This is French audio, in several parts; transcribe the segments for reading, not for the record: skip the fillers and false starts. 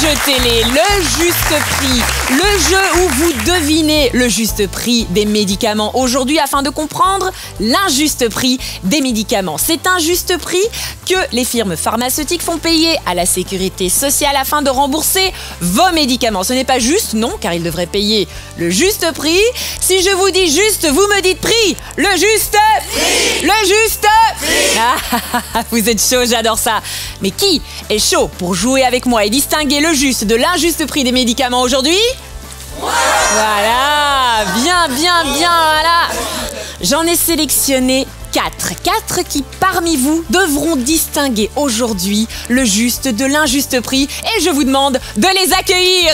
jeu télé, le juste prix, le jeu où vous devinez le juste prix des médicaments. Aujourd'hui, afin de comprendre l'injuste prix des médicaments. C'est un juste prix que les firmes pharmaceutiques font payer à la sécurité sociale afin de rembourser vos médicaments. Ce n'est pas juste, non, car ils devraient payer le juste prix. Si je vous dis juste, vous me dites prix. Le juste prix. Le juste prix. Ah, vous êtes chaud, j'adore ça. Mais qui est chaud pour jouer avec moi et distinguer le juste de l'injuste prix des médicaments aujourd'hui? Voilà, bien, voilà. J'en ai sélectionné 4 qui, parmi vous, devront distinguer aujourd'hui le juste de l'injuste prix et je vous demande de les accueillir.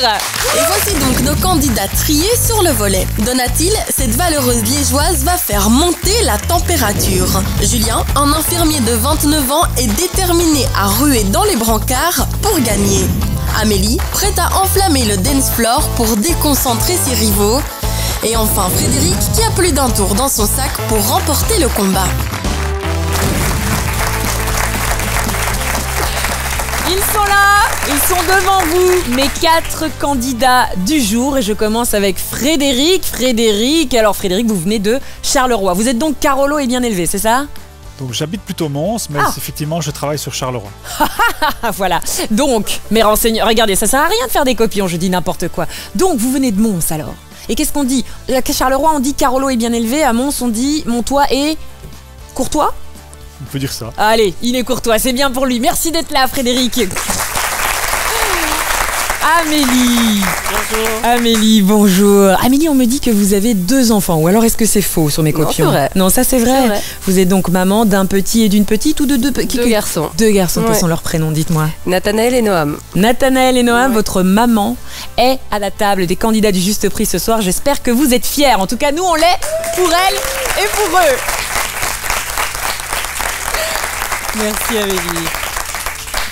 Et voici donc nos candidats triés sur le volet. Donatil, cette valeureuse liégeoise, va faire monter la température. Julien, un infirmier de 29 ans, est déterminé à ruer dans les brancards pour gagner. Amélie, prête à enflammer le dance floor pour déconcentrer ses rivaux. Et enfin Frédéric, qui a plus d'un tour dans son sac pour remporter le combat. Ils sont là, ils sont devant vous, mes 4 candidats du jour. Et je commence avec Frédéric. Alors Frédéric, vous venez de Charleroi. Vous êtes donc Carolo et bien élevé, c'est ça? Donc j'habite plutôt Mons, mais effectivement je travaille sur Charleroi. Voilà, donc mes renseignements, regardez, ça sert à rien de faire des copions, je dis n'importe quoi. Donc vous venez de Mons alors. Et qu'est-ce qu'on dit? À Charleroi on dit Carolo est bien élevé, à Mons on dit Montois et courtois? On peut dire ça. Allez, il est courtois, c'est bien pour lui. Merci d'être là Frédéric. Amélie. Bonjour. Amélie, bonjour. Amélie, on me dit que vous avez 2 enfants, ou alors est-ce que c'est faux sur mes copions? Non, c'est vrai. Non, ça c'est vrai. Vous êtes donc maman d'un petit et d'une petite ou de 2 garçons. 2 garçons, quels Ouais. sont leurs prénoms, dites-moi. Nathanaël et Noam. Nathanaël et Noam, Ouais. votre maman est à la table des candidats du Juste Prix ce soir. J'espère que vous êtes fiers. En tout cas, nous, on l'est pour elle et pour eux. Merci Amélie.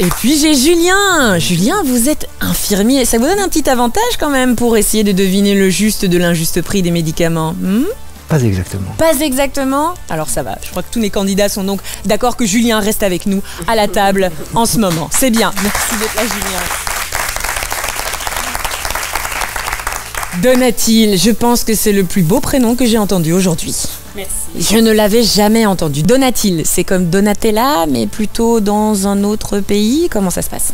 Et puis j'ai Julien. Julien, vous êtes infirmier. Ça vous donne un petit avantage quand même pour essayer de deviner le juste de l'injuste prix des médicaments. Pas exactement. Pas exactement. Alors ça va. Je crois que tous les candidats sont donc d'accord que Julien reste avec nous à la table en ce moment. C'est bien. Merci d'être là, Julien. Donatil, je pense que c'est le plus beau prénom que j'ai entendu aujourd'hui. Merci. Je ne l'avais jamais entendu. Donatil, c'est comme Donatella, mais plutôt dans un autre pays. Comment ça se passe?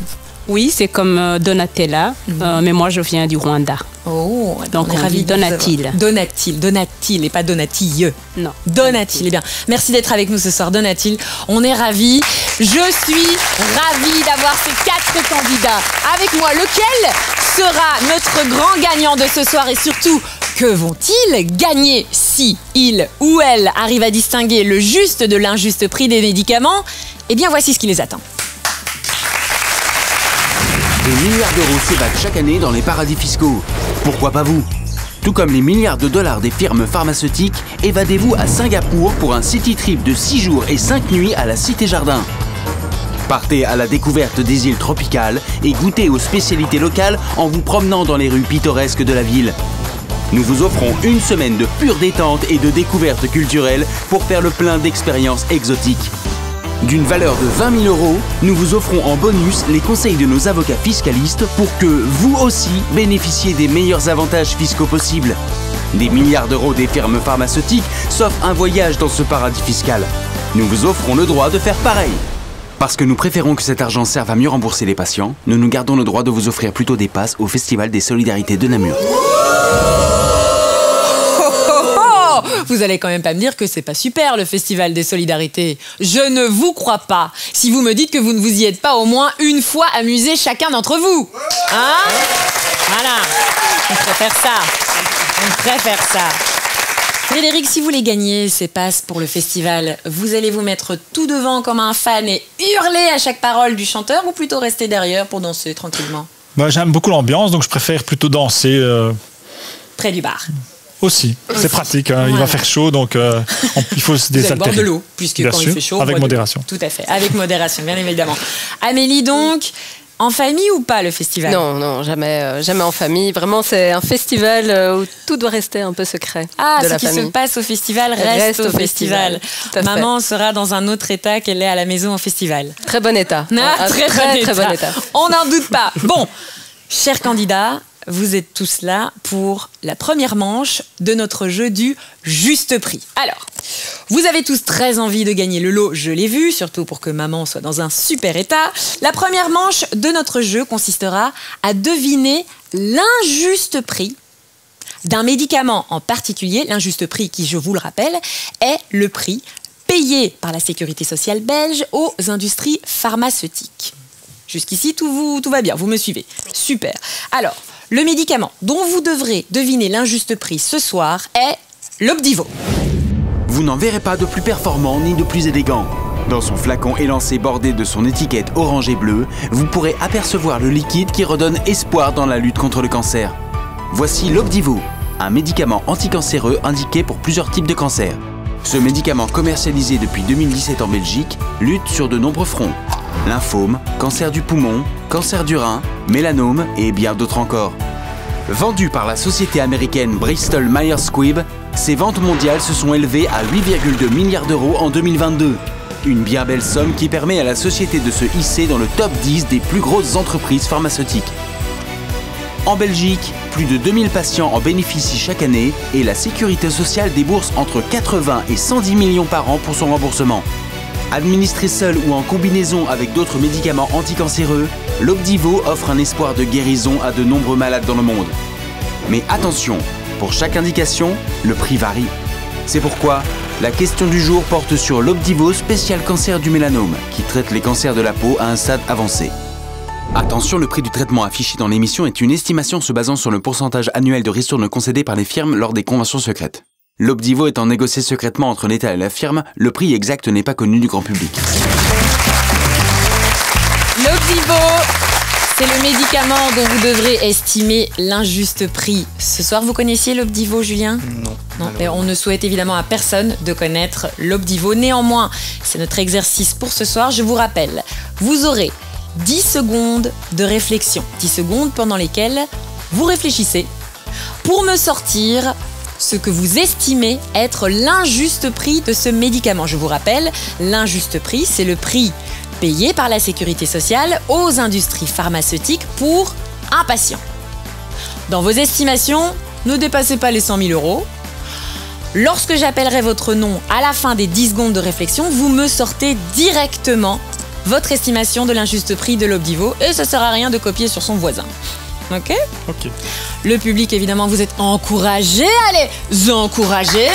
Oui, c'est comme Donatella, mais moi je viens du Rwanda. Oh, donc on dit Donatil. Donatil et pas Donatille. Non. Donatil, eh bien. Merci d'être avec nous ce soir, Donatil. On est ravis. Je suis ravie d'avoir ces 4 candidats avec moi. Lequel sera notre grand gagnant de ce soir et surtout, que vont-ils gagner si il ou elle arrive à distinguer le juste de l'injuste prix des médicaments? Eh bien, voici ce qui les attend. Des milliards d'euros s'évadent chaque année dans les paradis fiscaux. Pourquoi pas vous? Tout comme les milliards de dollars des firmes pharmaceutiques, évadez-vous à Singapour pour un city trip de 6 jours et 5 nuits à la Cité Jardin. Partez à la découverte des îles tropicales et goûtez aux spécialités locales en vous promenant dans les rues pittoresques de la ville. Nous vous offrons une semaine de pure détente et de découvertes culturelles pour faire le plein d'expériences exotiques. D'une valeur de 20 000 euros, nous vous offrons en bonus les conseils de nos avocats fiscalistes pour que vous aussi bénéficiez des meilleurs avantages fiscaux possibles. Des milliards d'euros des firmes pharmaceutiques s'offrent un voyage dans ce paradis fiscal. Nous vous offrons le droit de faire pareil. Parce que nous préférons que cet argent serve à mieux rembourser les patients, nous nous gardons le droit de vous offrir plutôt des passes au Festival des Solidarités de Namur. Vous allez quand même pas me dire que c'est pas super le Festival des Solidarités. Je ne vous crois pas. Si vous me dites que vous ne vous y êtes pas au moins une fois amusé chacun d'entre vous. Hein? Voilà. On préfère ça. On préfère ça. Frédéric, si vous les gagnez, ces passes pour le festival, vous allez vous mettre tout devant comme un fan et hurler à chaque parole du chanteur ou plutôt rester derrière pour danser tranquillement? J'aime beaucoup l'ambiance, donc je préfère plutôt danser. Près du bar. Aussi, c'est pratique, hein. Il va faire chaud, donc il faut se Vous allez désaltérer. boire de l'eau, puisque Bien quand sûr, il fait chaud... avec modération. Tout à fait, avec modération, bien évidemment. Amélie, donc, en famille ou pas le festival? Non, non, jamais, jamais en famille. Vraiment, c'est un festival où tout doit rester un peu secret. Ah, de ce la qui famille. se passe au festival reste au festival. Tout à fait. Maman sera dans un autre état qu'elle est à la maison au festival. Très bon état. Ah, Un très bon bon état. On n'en doute pas. Bon, Chers candidats, vous êtes tous là pour la première manche de notre jeu du juste prix. Alors, vous avez tous très envie de gagner le lot, je l'ai vu, surtout pour que maman soit dans un super état. La première manche de notre jeu consistera à deviner l'injuste prix d'un médicament en particulier. L'injuste prix qui, je vous le rappelle, est le prix payé par la sécurité sociale belge aux industries pharmaceutiques. Jusqu'ici, tout va bien, vous me suivez. Super. Alors, le médicament dont vous devrez deviner l'injuste prix ce soir est l'Opdivo. Vous n'en verrez pas de plus performant ni de plus élégant. Dans son flacon élancé bordé de son étiquette orange et bleue, vous pourrez apercevoir le liquide qui redonne espoir dans la lutte contre le cancer. Voici l'Opdivo, un médicament anticancéreux indiqué pour plusieurs types de cancers. Ce médicament commercialisé depuis 2017 en Belgique lutte sur de nombreux fronts. Lymphome, cancer du poumon, cancer du rein, mélanome et bien d'autres encore. Vendu par la société américaine Bristol Myers Squibb, ses ventes mondiales se sont élevées à 8,2 milliards d'euros en 2022. Une bien belle somme qui permet à la société de se hisser dans le top 10 des plus grosses entreprises pharmaceutiques. En Belgique, plus de 2000 patients en bénéficient chaque année et la sécurité sociale débourse entre 80 et 110 millions par an pour son remboursement. Administré seul ou en combinaison avec d'autres médicaments anticancéreux, l'Opdivo offre un espoir de guérison à de nombreux malades dans le monde. Mais attention, pour chaque indication, le prix varie. C'est pourquoi la question du jour porte sur l'Opdivo spécial cancer du mélanome, qui traite les cancers de la peau à un stade avancé. Attention, le prix du traitement affiché dans l'émission est une estimation se basant sur le pourcentage annuel de ristournes concédées par les firmes lors des conventions secrètes. L'Opdivo étant négocié secrètement entre l'État et la firme, le prix exact n'est pas connu du grand public. L'Opdivo, c'est le médicament dont vous devrez estimer l'injuste prix. Ce soir, vous connaissiez l'Opdivo, Julien ? Non. Et on ne souhaite évidemment à personne de connaître l'Opdivo. Néanmoins, c'est notre exercice pour ce soir. Je vous rappelle, vous aurez 10 secondes de réflexion. 10 secondes pendant lesquelles vous réfléchissez pour me sortir ce que vous estimez être l'injuste prix de ce médicament. Je vous rappelle, l'injuste prix, c'est le prix payé par la sécurité sociale aux industries pharmaceutiques pour un patient. Dans vos estimations, ne dépassez pas les 100 000 euros. Lorsque j'appellerai votre nom à la fin des 10 secondes de réflexion, vous me sortez directement votre estimation de l'injuste prix de l'Opdivo et ça ne sert à rien de copier sur son voisin. Ok ? Ok. Le public, évidemment, vous êtes encouragés. Allez, encouragés.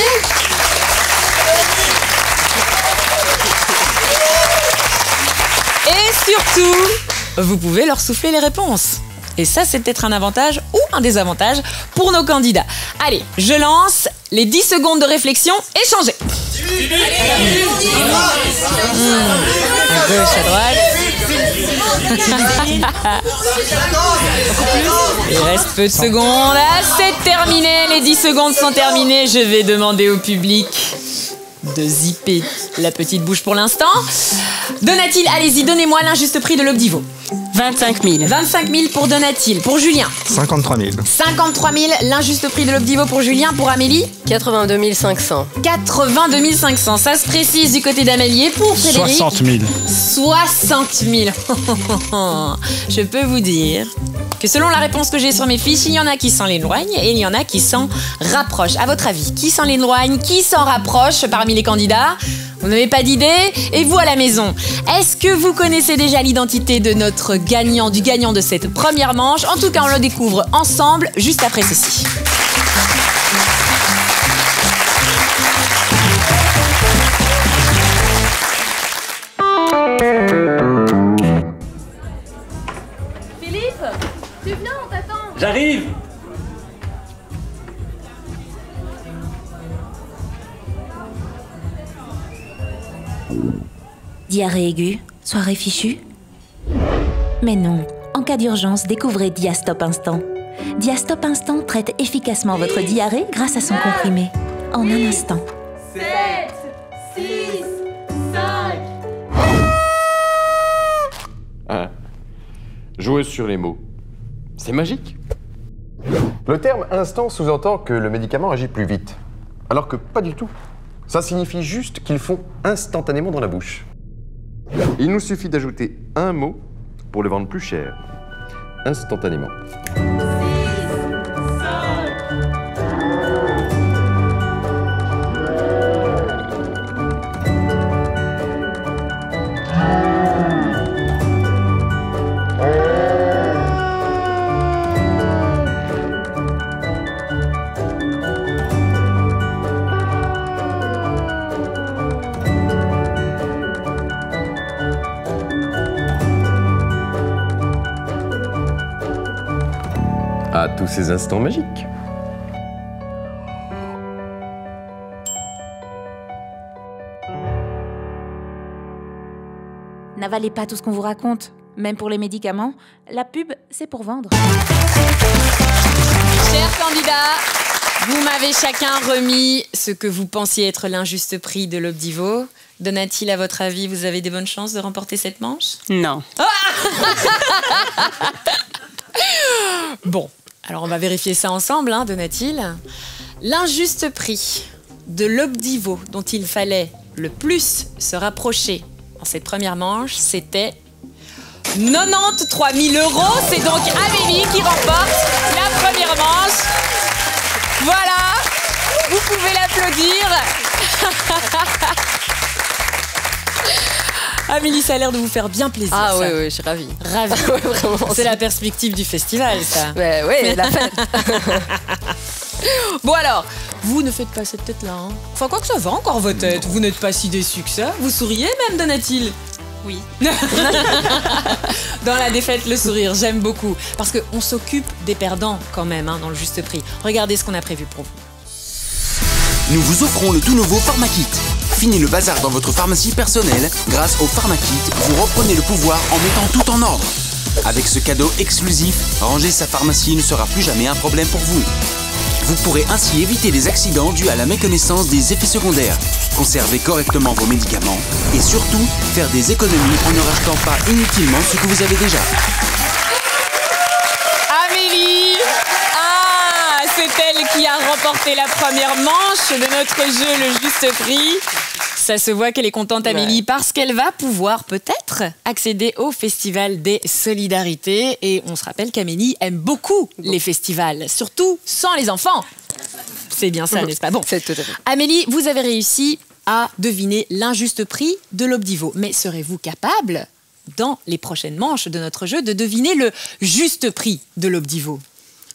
Et surtout, vous pouvez leur souffler les réponses. Et ça, c'est peut-être un avantage ou un désavantage pour nos candidats. Allez, je lance les 10 secondes de réflexion. Échangez. À gauche, à droite. Il reste peu de secondes. Ah, c'est terminé. Les 10 secondes sont terminées. Je vais demander au public de zipper la petite bouche pour l'instant. Donatil, allez-y, donnez-moi l'injuste prix de l'Opdivo. 25 000. 25 000 pour Donatil. Pour Julien. 53 000. 53 000, l'injuste prix de l'Opdivo pour Julien. Pour Amélie. 82 500. 82 500. Ça se précise du côté d'Amélie. Et pour Frédéric. 60 000. 60 000. Je peux vous dire que selon la réponse que j'ai sur mes fiches, il y en a qui s'en éloignent et il y en a qui s'en rapprochent. À votre avis, qui s'en éloigne, qui s'en rapproche parmi les candidats ? Vous n'avez pas d'idée ? Et vous à la maison, est-ce que vous connaissez déjà l'identité de notre gagnant, du gagnant de cette première manche ? En tout cas, on le découvre ensemble juste après ceci. Philippe, tu viens, on t'attend. J'arrive. Diarrhée aiguë, soirée fichue ? Mais non, en cas d'urgence, découvrez Diastop Instant. Diastop Instant traite efficacement votre diarrhée grâce à son comprimé, en un instant. 7, 6, 5. Ah. Joueuse sur les mots. C'est magique. Le terme instant sous-entend que le médicament agit plus vite. Alors que pas du tout. Ça signifie juste qu'ils font instantanément dans la bouche. Il nous suffit d'ajouter un mot pour le vendre plus cher. instantanément. À tous ces instants magiques. N'avalez pas tout ce qu'on vous raconte. Même pour les médicaments, la pub, c'est pour vendre. Chers candidats, vous m'avez chacun remis ce que vous pensiez être l'injuste prix de l'Obdivo. Donat-il, à votre avis, vous avez des bonnes chances de remporter cette manche? Non. Bon, alors on va vérifier ça ensemble, hein, Donat-il. L'injuste prix de l'Obdivo dont il fallait le plus se rapprocher en cette première manche, c'était 93 000 €. C'est donc Amélie qui remporte la première manche. Voilà, vous pouvez l'applaudir. Amélie, ça a l'air de vous faire bien plaisir. Ah ça. oui, oui, je suis ravie. Ravie. C'est la perspective du festival, ça. Oui, la fête. Bon alors, vous ne faites pas cette tête-là. Hein. Enfin, quoi que ça va encore votre tête. Vous n'êtes pas si déçu que ça. Vous souriez même, Donat-il? Oui. Dans la défaite, le sourire, j'aime beaucoup. Parce qu'on s'occupe des perdants quand même, hein, dans le juste prix. Regardez ce qu'on a prévu pour vous. Nous vous offrons le tout nouveau PharmaKit. Fini le bazar dans votre pharmacie personnelle. Grâce au PharmaKit, vous reprenez le pouvoir en mettant tout en ordre. Avec ce cadeau exclusif, ranger sa pharmacie ne sera plus jamais un problème pour vous. Vous pourrez ainsi éviter les accidents dus à la méconnaissance des effets secondaires, conserver correctement vos médicaments et surtout faire des économies en ne rachetant pas inutilement ce que vous avez déjà. Amélie! Ah, c'est elle qui a remporté la première manche de notre jeu, le juste prix. Ça se voit qu'elle est contente, Amélie, parce qu'elle va pouvoir peut-être accéder au Festival des Solidarités. Et on se rappelle qu'Amélie aime beaucoup les festivals, surtout sans les enfants. C'est bien ça, n'est-ce pas? Bon, C'est tout à fait. Amélie, vous avez réussi à deviner l'injuste prix de l'Obdivo. Mais serez-vous capable, dans les prochaines manches de notre jeu, de deviner le juste prix de l'Obdivo?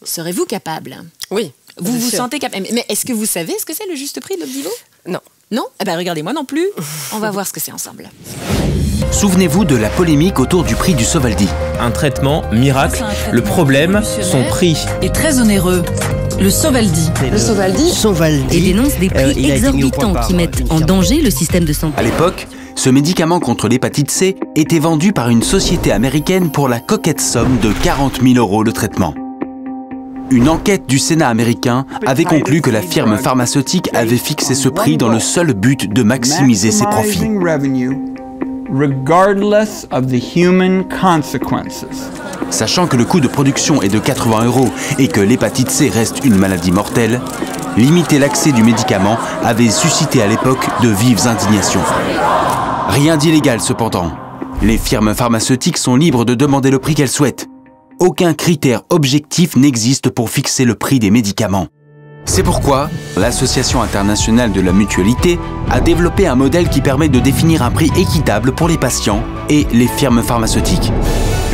Serez-vous capable? Oui. Vous vous sentez capable? Mais est-ce que vous savez ce que c'est le juste prix de l'Obdivo? Non. Non? Eh ben regardez, moi non plus. On va voir ce que c'est ensemble. Souvenez-vous de la polémique autour du prix du Sovaldi. Un traitement miracle. Le problème, son prix est très onéreux. Le Sovaldi. Le Sovaldi et dénonce des prix exorbitants qui mettent en danger le système de santé. À l'époque, ce médicament contre l'hépatite C était vendu par une société américaine pour la coquette somme de 40 000 € le traitement. Une enquête du Sénat américain avait conclu que la firme pharmaceutique avait fixé ce prix dans le seul but de maximiser ses profits. Sachant que le coût de production est de 80 € et que l'hépatite C reste une maladie mortelle, limiter l'accès du médicament avait suscité à l'époque de vives indignations. Rien d'illégal cependant. Les firmes pharmaceutiques sont libres de demander le prix qu'elles souhaitent. Aucun critère objectif n'existe pour fixer le prix des médicaments. C'est pourquoi l'Association internationale de la mutualité a développé un modèle qui permet de définir un prix équitable pour les patients et les firmes pharmaceutiques.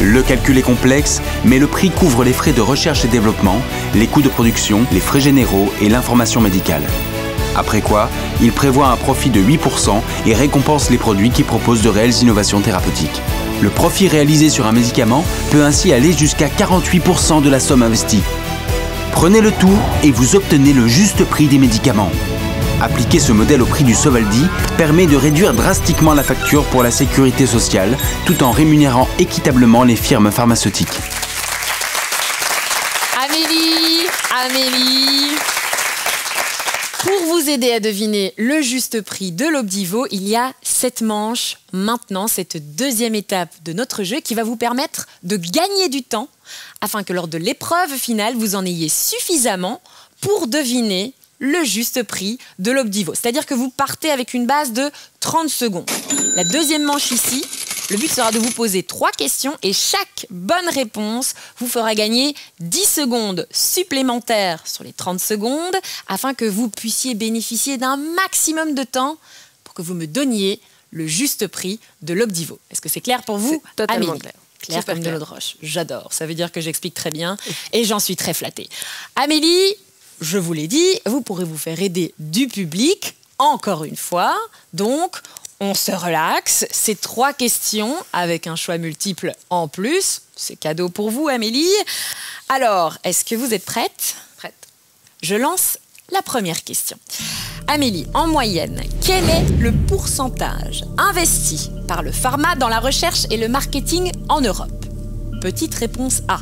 Le calcul est complexe, mais le prix couvre les frais de recherche et développement, les coûts de production, les frais généraux et l'information médicale. Après quoi, il prévoit un profit de 8% et récompense les produits qui proposent de réelles innovations thérapeutiques. Le profit réalisé sur un médicament peut ainsi aller jusqu'à 48% de la somme investie. Prenez le tout et vous obtenez le juste prix des médicaments. Appliquer ce modèle au prix du Sovaldi permet de réduire drastiquement la facture pour la sécurité sociale tout en rémunérant équitablement les firmes pharmaceutiques. Amélie, pour vous aider à deviner le juste prix de l'Obdivo, il y a cette manche maintenant, cette deuxième étape de notre jeu qui va vous permettre de gagner du temps afin que lors de l'épreuve finale, vous en ayez suffisamment pour deviner le juste prix de l'Obdivo. C'est-à-dire que vous partez avec une base de 30 secondes. La deuxième manche ici, Le but sera de vous poser 3 questions et chaque bonne réponse vous fera gagner 10 secondes supplémentaires sur les 30 secondes afin que vous puissiez bénéficier d'un maximum de temps pour que vous me donniez le juste prix de l'Obdivo. Est-ce que c'est clair pour vous, totalement Amélie? clair. Clair comme de l'eau de roche. J'adore. Ça veut dire que j'explique très bien et j'en suis très flattée. Amélie, je vous l'ai dit, vous pourrez vous faire aider du public, encore une fois. Donc, on se relaxe. C'est 3 questions avec un choix multiple en plus. C'est cadeau pour vous, Amélie. Alors, est-ce que vous êtes prête? Prête. Je lance la première question. Amélie, en moyenne, quel est le pourcentage investi par le pharma dans la recherche et le marketing en Europe? Petite réponse A.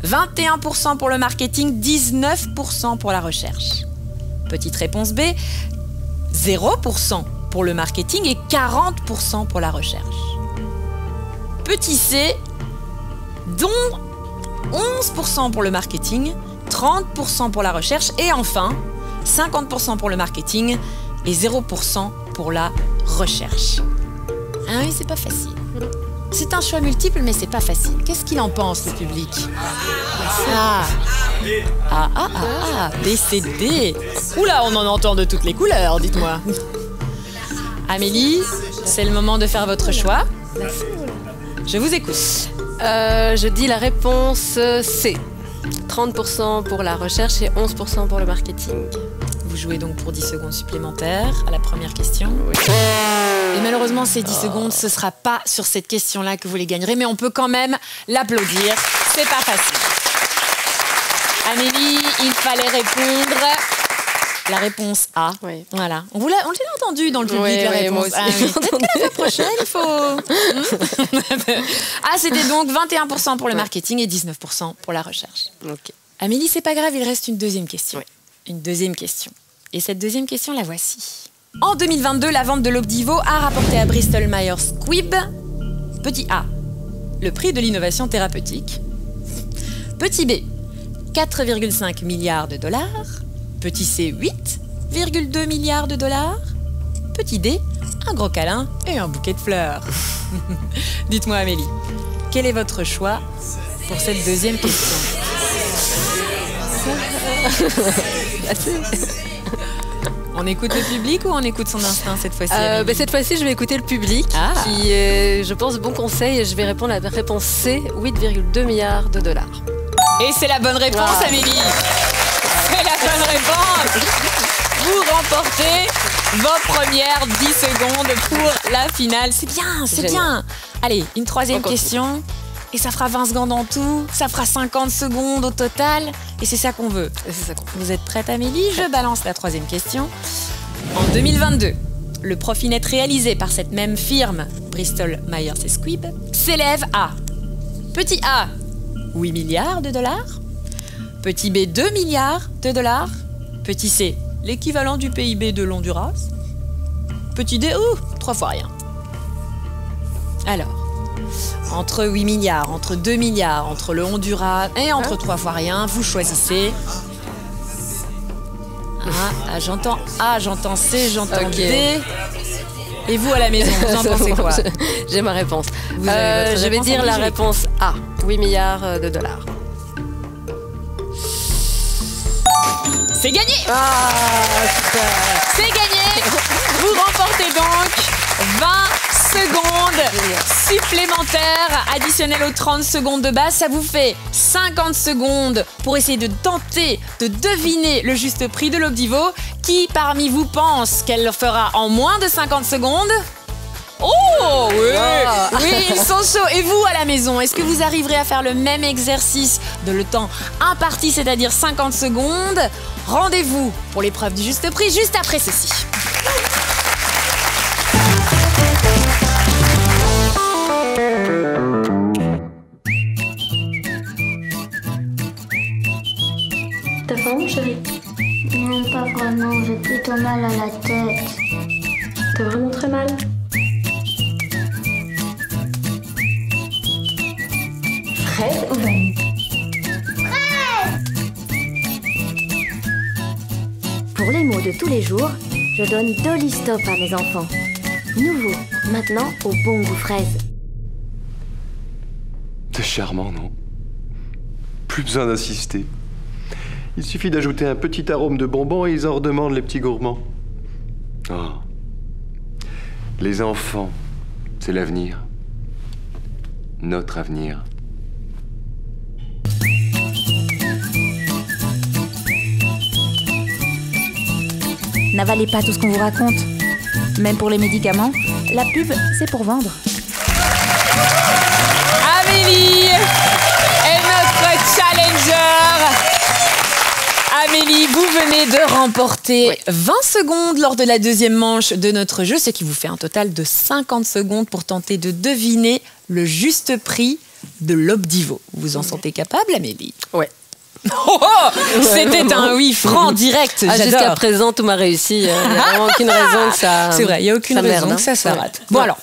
21% pour le marketing, 19% pour la recherche. Petite réponse B. 0% pour le marketing et 40% pour la recherche. Petit C. Dont 11% pour le marketing, 30% pour la recherche et enfin 50% pour le marketing et 0% pour la recherche. Ah oui, c'est pas facile. C'est un choix multiple, mais c'est pas facile. Qu'est-ce qu'il en pense, le public? B, C, D. Oula, on en entend de toutes les couleurs, dites-moi. Amélie, c'est le moment de faire votre choix. Je vous écoute. Je dis la réponse C. 30% pour la recherche et 11% pour le marketing. Vous jouez donc pour 10 secondes supplémentaires à la première question. Oui. Et malheureusement, ces 10 secondes, ce ne sera pas sur cette question-là que vous les gagnerez, mais on peut quand même l'applaudir. C'est pas facile. Amélie, il fallait répondre la réponse A. Oui. Voilà. On l'a entendu dans le public, la réponse. Moi aussi. Peut-être qu'à la fois prochaine, il faut... c'était donc 21% pour le marketing et 19% pour la recherche. Ok. Amélie, c'est pas grave, il reste une deuxième question. Oui. Une deuxième question. Et cette deuxième question, la voici. En 2022, la vente de l'Obdivo a rapporté à Bristol Myers Squibb, petit A, le prix de l'innovation thérapeutique. Petit B, 4,5 milliards de dollars. Petit C, 8,2 milliards de dollars. Petit D, un gros câlin et un bouquet de fleurs. Dites-moi, Amélie, quel est votre choix pour cette deuxième question? On écoute le public ou on écoute son instinct cette fois-ci? Cette fois-ci, je vais écouter le public qui, je pense, bon conseil. Et je vais répondre à la réponse C, 8,2 milliards de dollars. Et c'est la bonne réponse, Amélie. C'est la bonne réponse. Vous remportez vos premières 10 secondes pour la finale. C'est bien, c'est bien. Allez, une troisième question. Et ça fera 20 secondes en tout. Ça fera 50 secondes au total. Et c'est ça qu'on veut. Vous êtes prête, Amélie? Je balance la troisième question. En 2022, le profit net réalisé par cette même firme, Bristol Myers Squibb, s'élève à petit A, 8 milliards de dollars. Petit B, 2 milliards de dollars. Petit C, l'équivalent du PIB de l'Honduras. Petit D, 3 fois rien. Alors, entre 8 milliards, entre 2 milliards, entre le Honduras et entre 3 fois rien, vous choisissez. J'entends A, j'entends C, j'entends D. Et vous à la maison, vous en pensez quoi? J'ai ma réponse. Je vais dire la réponse A, 8 milliards de dollars. C'est gagné! C'est gagné! Vous remportez donc 20 secondes supplémentaires additionnelles aux 30 secondes de base. Ça vous fait 50 secondes pour essayer de tenter de deviner le juste prix de l'Obdivo. Qui parmi vous pense qu'elle le fera en moins de 50 secondes? Oh oui, oui, ils sont chauds. Et vous à la maison, est-ce que vous arriverez à faire le même exercice de le temps imparti, c'est-à-dire 50 secondes? Rendez-vous pour l'épreuve du juste prix juste après ceci. T'as faim, mon chéri? Non, pas vraiment, j'ai plutôt mal à la tête. T'as vraiment très mal? Fraise ou vanille? Pour les mots de tous les jours, je donne Dolly Stop à mes enfants. Nouveau, maintenant au bon goût fraise. charmant, non? Plus besoin d'insister. Il suffit d'ajouter un petit arôme de bonbons et ils en redemandent, les petits gourmands. Oh. Les enfants, c'est l'avenir. Notre avenir. N'avalez pas tout ce qu'on vous raconte. Même pour les médicaments, la pub, c'est pour vendre. Amélie est notre challenger. Amélie, vous venez de remporter 20 secondes lors de la deuxième manche de notre jeu, ce qui vous fait un total de 50 secondes pour tenter de deviner le juste prix de l'Obdivo. Vous en sentez capable, Amélie? Ouais. Oh, c'était un oui franc, direct. Jusqu'à présent, tout m'a réussi. Il n'y a vraiment aucune raison que ça. C'est vrai, il n'y a aucune raison que ça se rate. Bon, alors,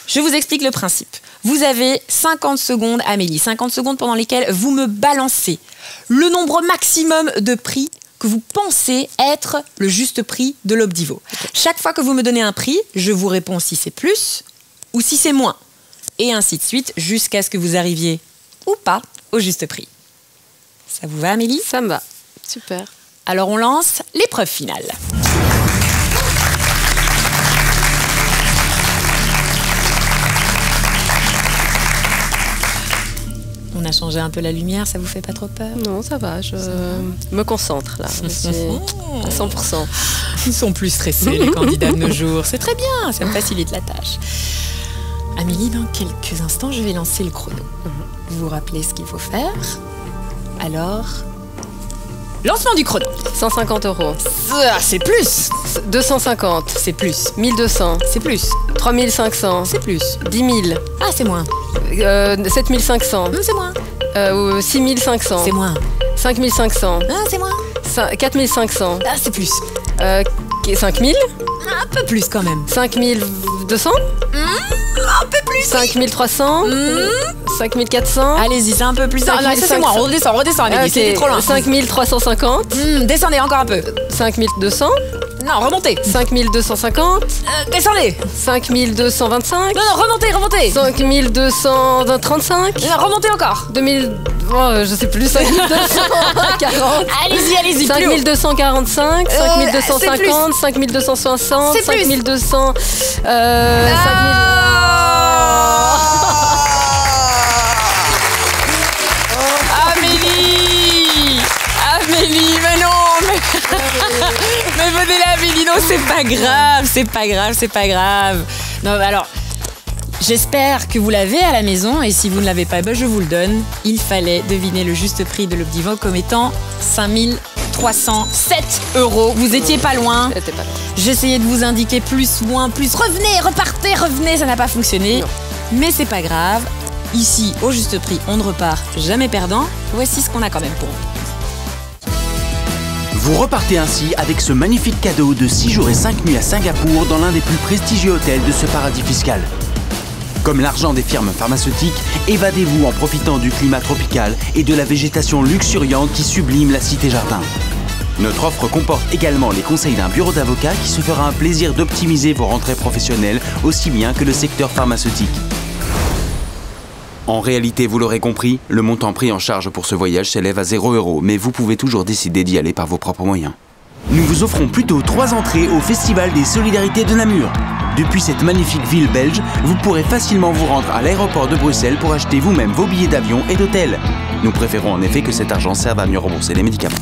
je vous explique le principe. Vous avez 50 secondes, Amélie, 50 secondes pendant lesquelles vous me balancez le nombre maximum de prix que vous pensez être le juste prix de l'Obdivo. Chaque fois que vous me donnez un prix, je vous réponds si c'est plus ou si c'est moins. Et ainsi de suite, jusqu'à ce que vous arriviez ou pas au juste prix. Ça vous va, Amélie? Ça me va. Super. Alors, on lance l'épreuve finale. On a changé un peu la lumière, ça vous fait pas trop peur? Non, ça va, je me concentre là. Je suis à 100%. Ils sont plus stressés, les candidats de nos jours. C'est très bien, ça me facilite la tâche. Amélie, dans quelques instants, je vais lancer le chrono. Vous vous rappelez ce qu'il faut faire? Alors, lancement du chrono. 150 €. C'est plus. 250. C'est plus. 1200. C'est plus. 3500. C'est plus. 10 000. Ah, c'est moins. 7500. C'est moins. 6500. C'est moins. 5500. Ah, c'est moins. 4500. Ah, c'est plus. 5000. Un peu plus quand même. 5200. Un peu plus. 5300. 5400. Allez-y, c'est un peu plus. Non, ça c'est moi. On redescend, Amélie. C'était trop loin. 5350. Descendez encore un peu. 5200. Non, remontez. 5250. Descendez. 5225. Non, remontez. 5235. Non, remontez encore. 2000. Oh, je sais plus. 5240. Allez-y. 5245. 5250. 5260. 5200. 5000. Amélie, mais non, mais venez là, Amélie, non, c'est pas grave. Non, alors, j'espère que vous l'avez à la maison, et si vous ne l'avez pas, je vous le donne. Il fallait deviner le juste prix de l'Obdivo comme étant 5307 €. Vous étiez pas loin. J'essayais de vous indiquer plus, moins, plus. Revenez, revenez, ça n'a pas fonctionné. Non. Mais c'est pas grave. Ici, au juste prix, on ne repart jamais perdant. Voici ce qu'on a quand même pour vous. Vous repartez ainsi avec ce magnifique cadeau de 6 jours et 5 nuits à Singapour dans l'un des plus prestigieux hôtels de ce paradis fiscal. Comme l'argent des firmes pharmaceutiques, évadez-vous en profitant du climat tropical et de la végétation luxuriante qui sublime la cité-jardin. Notre offre comporte également les conseils d'un bureau d'avocats qui se fera un plaisir d'optimiser vos rentrées professionnelles aussi bien que le secteur pharmaceutique. En réalité, vous l'aurez compris, le montant pris en charge pour ce voyage s'élève à 0 €, mais vous pouvez toujours décider d'y aller par vos propres moyens. Nous vous offrons plutôt 3 entrées au Festival des Solidarités de Namur. Depuis cette magnifique ville belge, vous pourrez facilement vous rendre à l'aéroport de Bruxelles pour acheter vous-même vos billets d'avion et d'hôtel. Nous préférons en effet que cet argent serve à mieux rembourser les médicaments.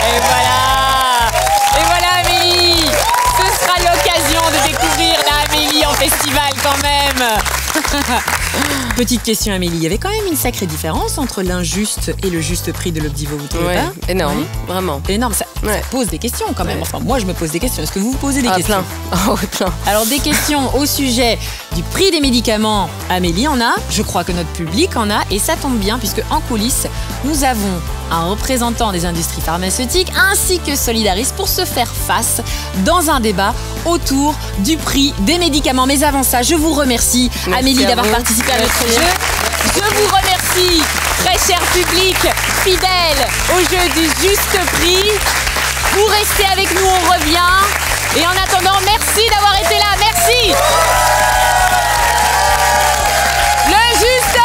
Et voilà Amélie. Ce sera l'occasion de découvrir la Amélie en festival quand même. Petite question Amélie, il y avait quand même une sacrée différence entre l'injuste et le juste prix de l'Obdivo, vous trouvez pas? Énorme, vraiment. Énorme, ça pose des questions quand même. Enfin, moi je me pose des questions. Est-ce que vous vous posez des questions? Plein. Alors des questions au sujet du prix des médicaments, Amélie en a, je crois que notre public en a, et ça tombe bien puisque en coulisses, nous avons un représentant des industries pharmaceutiques ainsi que Solidaris pour se faire face dans un débat autour du prix des médicaments. Mais avant ça, je vous remercie Amélie d'avoir participé à notre jeu. Je vous remercie, très cher public, fidèle au jeu du juste prix. Vous restez avec nous, on revient. Et en attendant, merci d'avoir été là, merci. Le juste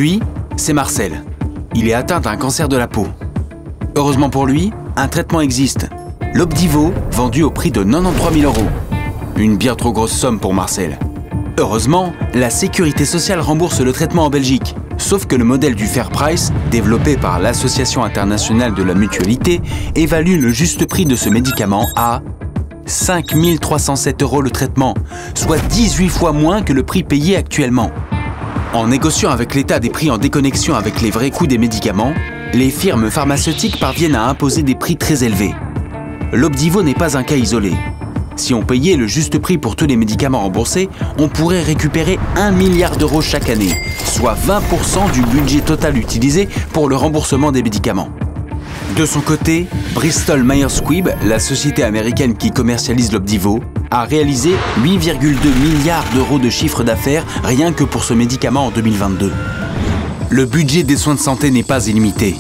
Lui, c'est Marcel. Il est atteint d'un cancer de la peau. Heureusement pour lui, un traitement existe. L'Opdivo, vendu au prix de 93 000 €. Une bien trop grosse somme pour Marcel. Heureusement, la sécurité sociale rembourse le traitement en Belgique. Sauf que le modèle du Fair Price, développé par l'Association internationale de la mutualité, évalue le juste prix de ce médicament à 5 307 € le traitement, soit 18 fois moins que le prix payé actuellement. En négociant avec l'État des prix en déconnexion avec les vrais coûts des médicaments, les firmes pharmaceutiques parviennent à imposer des prix très élevés. L'Opdivo n'est pas un cas isolé. Si on payait le juste prix pour tous les médicaments remboursés, on pourrait récupérer 1 milliard d'euros chaque année, soit 20% du budget total utilisé pour le remboursement des médicaments. De son côté, Bristol Myers Squibb, la société américaine qui commercialise l'Opdivo, a réalisé 8,2 milliards d'euros de chiffre d'affaires rien que pour ce médicament en 2022. Le budget des soins de santé n'est pas illimité.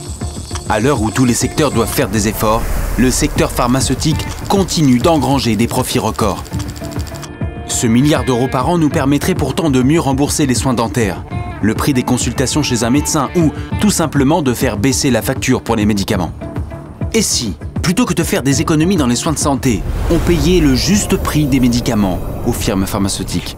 À l'heure où tous les secteurs doivent faire des efforts, le secteur pharmaceutique continue d'engranger des profits records. Ce milliard d'euros par an nous permettrait pourtant de mieux rembourser les soins dentaires, le prix des consultations chez un médecin ou tout simplement de faire baisser la facture pour les médicaments. Et si, plutôt que de faire des économies dans les soins de santé, on payait le juste prix des médicaments aux firmes pharmaceutiques?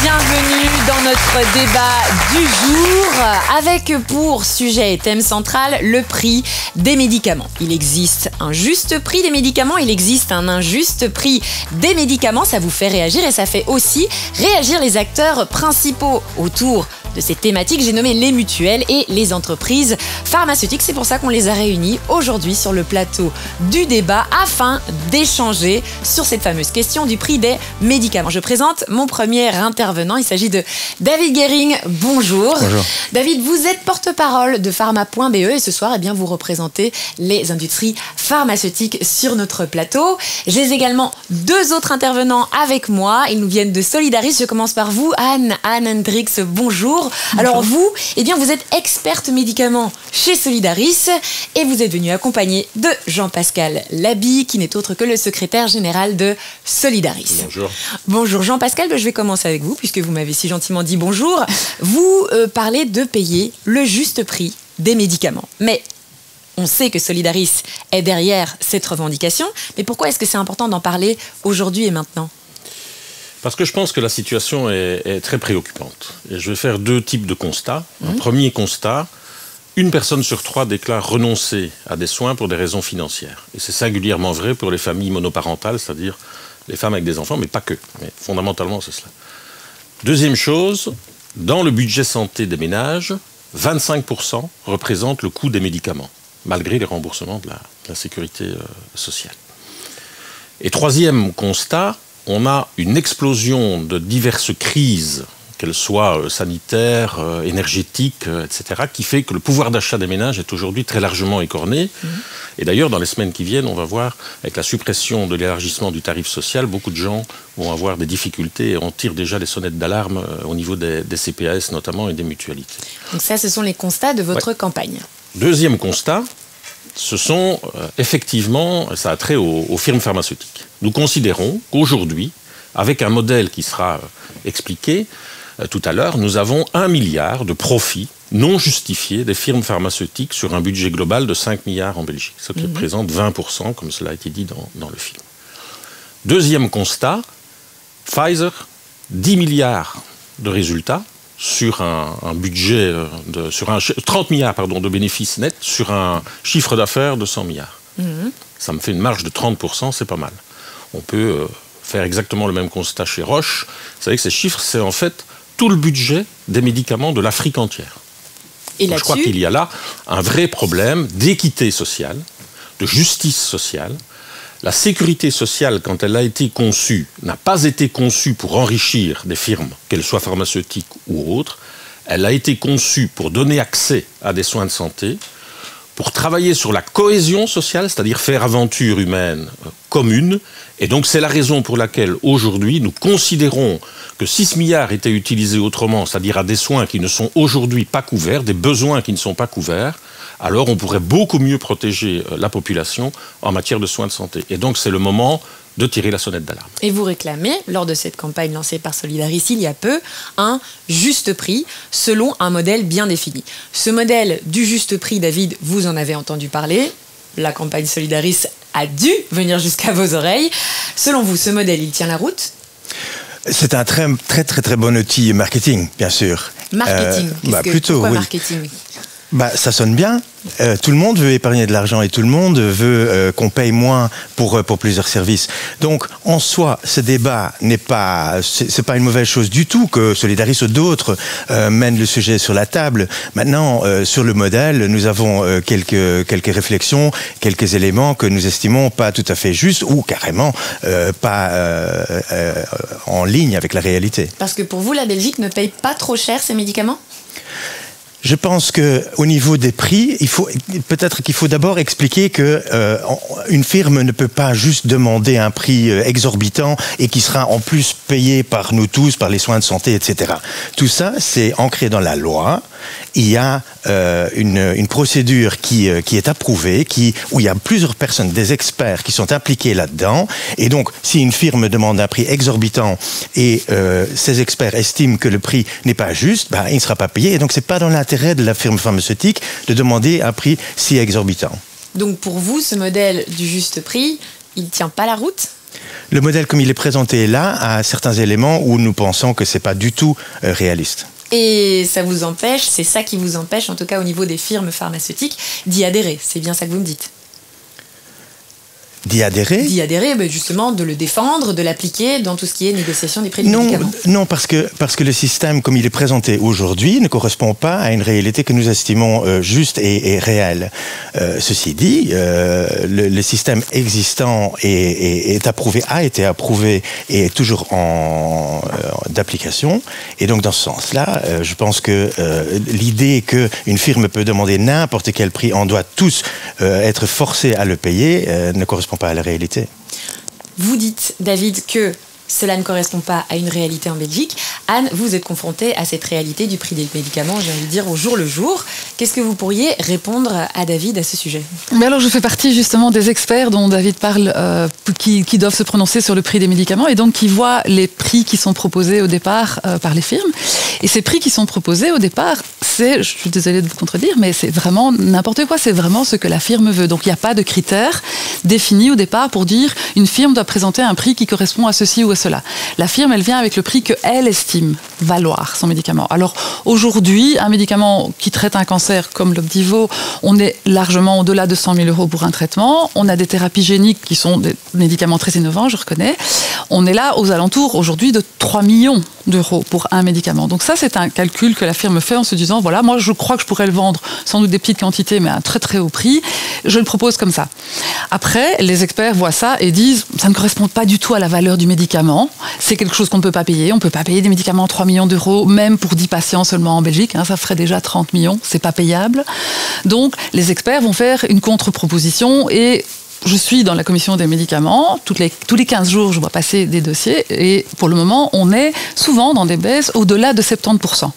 Bienvenue dans notre débat du jour avec pour sujet et thème central le prix des médicaments. Il existe un juste prix des médicaments, il existe un injuste prix des médicaments. Ça vous fait réagir et ça fait aussi réagir les acteurs principaux autour de ces thématiques. J'ai nommé les mutuelles et les entreprises pharmaceutiques. C'est pour ça qu'on les a réunis aujourd'hui sur le plateau du débat afin d'échanger sur cette fameuse question du prix des médicaments. Je présente mon premier intervenant. Il s'agit de David Guéring. Bonjour. Bonjour. David, vous êtes porte-parole de Pharma.be et ce soir, vous représentez les industries pharmaceutiques sur notre plateau. J'ai également deux autres intervenants avec moi. Ils nous viennent de Solidaris. Je commence par vous, Anne Hendrix. Bonjour. Alors vous, vous êtes experte médicaments chez Solidaris et vous êtes venu accompagné de Jean-Pascal Laby, qui n'est autre que le secrétaire général de Solidaris. Bonjour. Bonjour Jean-Pascal, je vais commencer avec vous puisque vous m'avez si gentiment dit bonjour. Vous parlez de payer le juste prix des médicaments. Mais on sait que Solidaris est derrière cette revendication. Mais pourquoi est-ce que c'est important d'en parler aujourd'hui et maintenant ? Parce que je pense que la situation est très préoccupante. Et je vais faire deux types de constats. Un premier constat, une personne sur trois déclare renoncer à des soins pour des raisons financières. Et c'est singulièrement vrai pour les familles monoparentales, c'est-à-dire les femmes avec des enfants, mais pas que. Mais fondamentalement, c'est cela. Deuxième chose, dans le budget santé des ménages, 25% représente le coût des médicaments, malgré les remboursements de la sécurité sociale. Et troisième constat, on a une explosion de diverses crises, qu'elles soient sanitaires, énergétiques, etc., qui fait que le pouvoir d'achat des ménages est aujourd'hui très largement écorné. Et d'ailleurs, dans les semaines qui viennent, on va voir, avec la suppression de l'élargissement du tarif social, beaucoup de gens vont avoir des difficultés et on tire déjà les sonnettes d'alarme au niveau des CPAS notamment et des mutualités. Donc ça, ce sont les constats de votre campagne. Deuxième constat, ce sont effectivement, ça a trait aux firmes pharmaceutiques. Nous considérons qu'aujourd'hui, avec un modèle qui sera expliqué tout à l'heure, nous avons 1 milliard de profits non justifiés des firmes pharmaceutiques sur un budget global de 5 milliards en Belgique, ce qui représente 20%, comme cela a été dit dans le film. Deuxième constat, Pfizer, 10 milliards de résultats sur un budget, 30 milliards de bénéfices nets sur un chiffre d'affaires de 100 milliards. Ça me fait une marge de 30%, c'est pas mal. On peut faire exactement le même constat chez Roche. Vous savez que ces chiffres, c'est en fait tout le budget des médicaments de l'Afrique entière. Et je crois qu'il y a là un vrai problème d'équité sociale, de justice sociale. La sécurité sociale, quand elle a été conçue, n'a pas été conçue pour enrichir des firmes, qu'elles soient pharmaceutiques ou autres. Elle a été conçue pour donner accès à des soins de santé, pour travailler sur la cohésion sociale, c'est-à-dire faire aventure humaine commune. Et donc c'est la raison pour laquelle aujourd'hui nous considérons que 6 milliards étaient utilisés autrement, c'est-à-dire à des soins qui ne sont aujourd'hui pas couverts, des besoins qui ne sont pas couverts, alors on pourrait beaucoup mieux protéger la population en matière de soins de santé. Et donc c'est le moment de tirer la sonnette d'alarme. Et vous réclamez, lors de cette campagne lancée par Solidaris il y a peu, un juste prix selon un modèle bien défini. Ce modèle du juste prix, David, vous en avez entendu parler. La campagne Solidaris a dû venir jusqu'à vos oreilles. Selon vous, ce modèle, il tient la route ? C'est un très bon outil marketing, bien sûr. Marketing, pourquoi marketing ? Ça sonne bien. Tout le monde veut épargner de l'argent et tout le monde veut qu'on paye moins pour plusieurs services. Donc, en soi, ce débat c'est pas une mauvaise chose du tout que Solidaris ou d'autres mènent le sujet sur la table. Maintenant, sur le modèle, nous avons quelques réflexions, quelques éléments que nous estimons pas tout à fait justes ou carrément pas en ligne avec la réalité. Parce que pour vous, la Belgique ne paye pas trop cher ces médicaments ? Je pense que au niveau des prix, peut-être qu'il faut d'abord expliquer que une firme ne peut pas juste demander un prix exorbitant et qui sera en plus payé par nous tous, par les soins de santé, etc. Tout ça, c'est ancré dans la loi. Il y a une procédure qui est approuvée, où il y a plusieurs personnes, des experts qui sont impliqués là-dedans. Et donc, si une firme demande un prix exorbitant et ces experts estiment que le prix n'est pas juste, il ne sera pas payé. Et donc, c'est pas dans l'intérêt de la firme pharmaceutique de demander un prix si exorbitant. Donc, pour vous, ce modèle du juste prix, il ne tient pas la route ? Le modèle comme il est présenté là a certains éléments où nous pensons que c'est pas du tout réaliste. Et ça vous empêche, c'est ça qui vous empêche, en tout cas au niveau des firmes pharmaceutiques, d'y adhérer. C'est bien ça que vous me dites. D'y adhérer ? D'y adhérer, justement, de le défendre, de l'appliquer dans tout ce qui est négociation des prix des médicaments. Non, parce que le système, comme il est présenté aujourd'hui, ne correspond pas à une réalité que nous estimons juste et réelle. Ceci dit, le système existant est approuvé, a été approuvé et est toujours d'application. Et donc, dans ce sens-là, je pense que l'idée qu'une firme peut demander n'importe quel prix, on doit tous être forcés à le payer, ne correspond pas à la réalité. Vous dites, David, que cela ne correspond pas à une réalité en Belgique. Anne, vous êtes confrontée à cette réalité du prix des médicaments, j'ai envie de dire, au jour le jour. Qu'est-ce que vous pourriez répondre à David à ce sujet ? Mais alors, je fais partie justement des experts dont David parle, qui doivent se prononcer sur le prix des médicaments et donc qui voient les prix qui sont proposés au départ par les firmes. Et ces prix qui sont proposés au départ, je suis désolée de vous contredire, mais c'est vraiment n'importe quoi, c'est vraiment ce que la firme veut. Donc il n'y a pas de critères définis au départ pour dire une firme doit présenter un prix qui correspond à ceci ou à cela. La firme, elle vient avec le prix qu'elle estime valoir son médicament. Alors aujourd'hui, un médicament qui traite un cancer comme l'Opdivo, on est largement au-delà de 100 000 € pour un traitement. On a des thérapies géniques qui sont des médicaments très innovants, je reconnais. On est là aux alentours aujourd'hui de 3 millions d'euros pour un médicament. Donc ça, c'est un calcul que la firme fait en se disant, voilà, moi je crois que je pourrais le vendre sans doute des petites quantités, mais à un très très haut prix. Je le propose comme ça. Après, les experts voient ça et disent, ça ne correspond pas du tout à la valeur du médicament. C'est quelque chose qu'on ne peut pas payer. On ne peut pas payer des médicaments à 3 millions d'euros, même pour 10 patients seulement en Belgique. Ça ferait déjà 30 millions. C'est pas payable. Donc, les experts vont faire une contre-proposition et je suis dans la commission des médicaments. Tous les 15 jours, je vois passer des dossiers. Et pour le moment, on est souvent dans des baisses au-delà de 70%.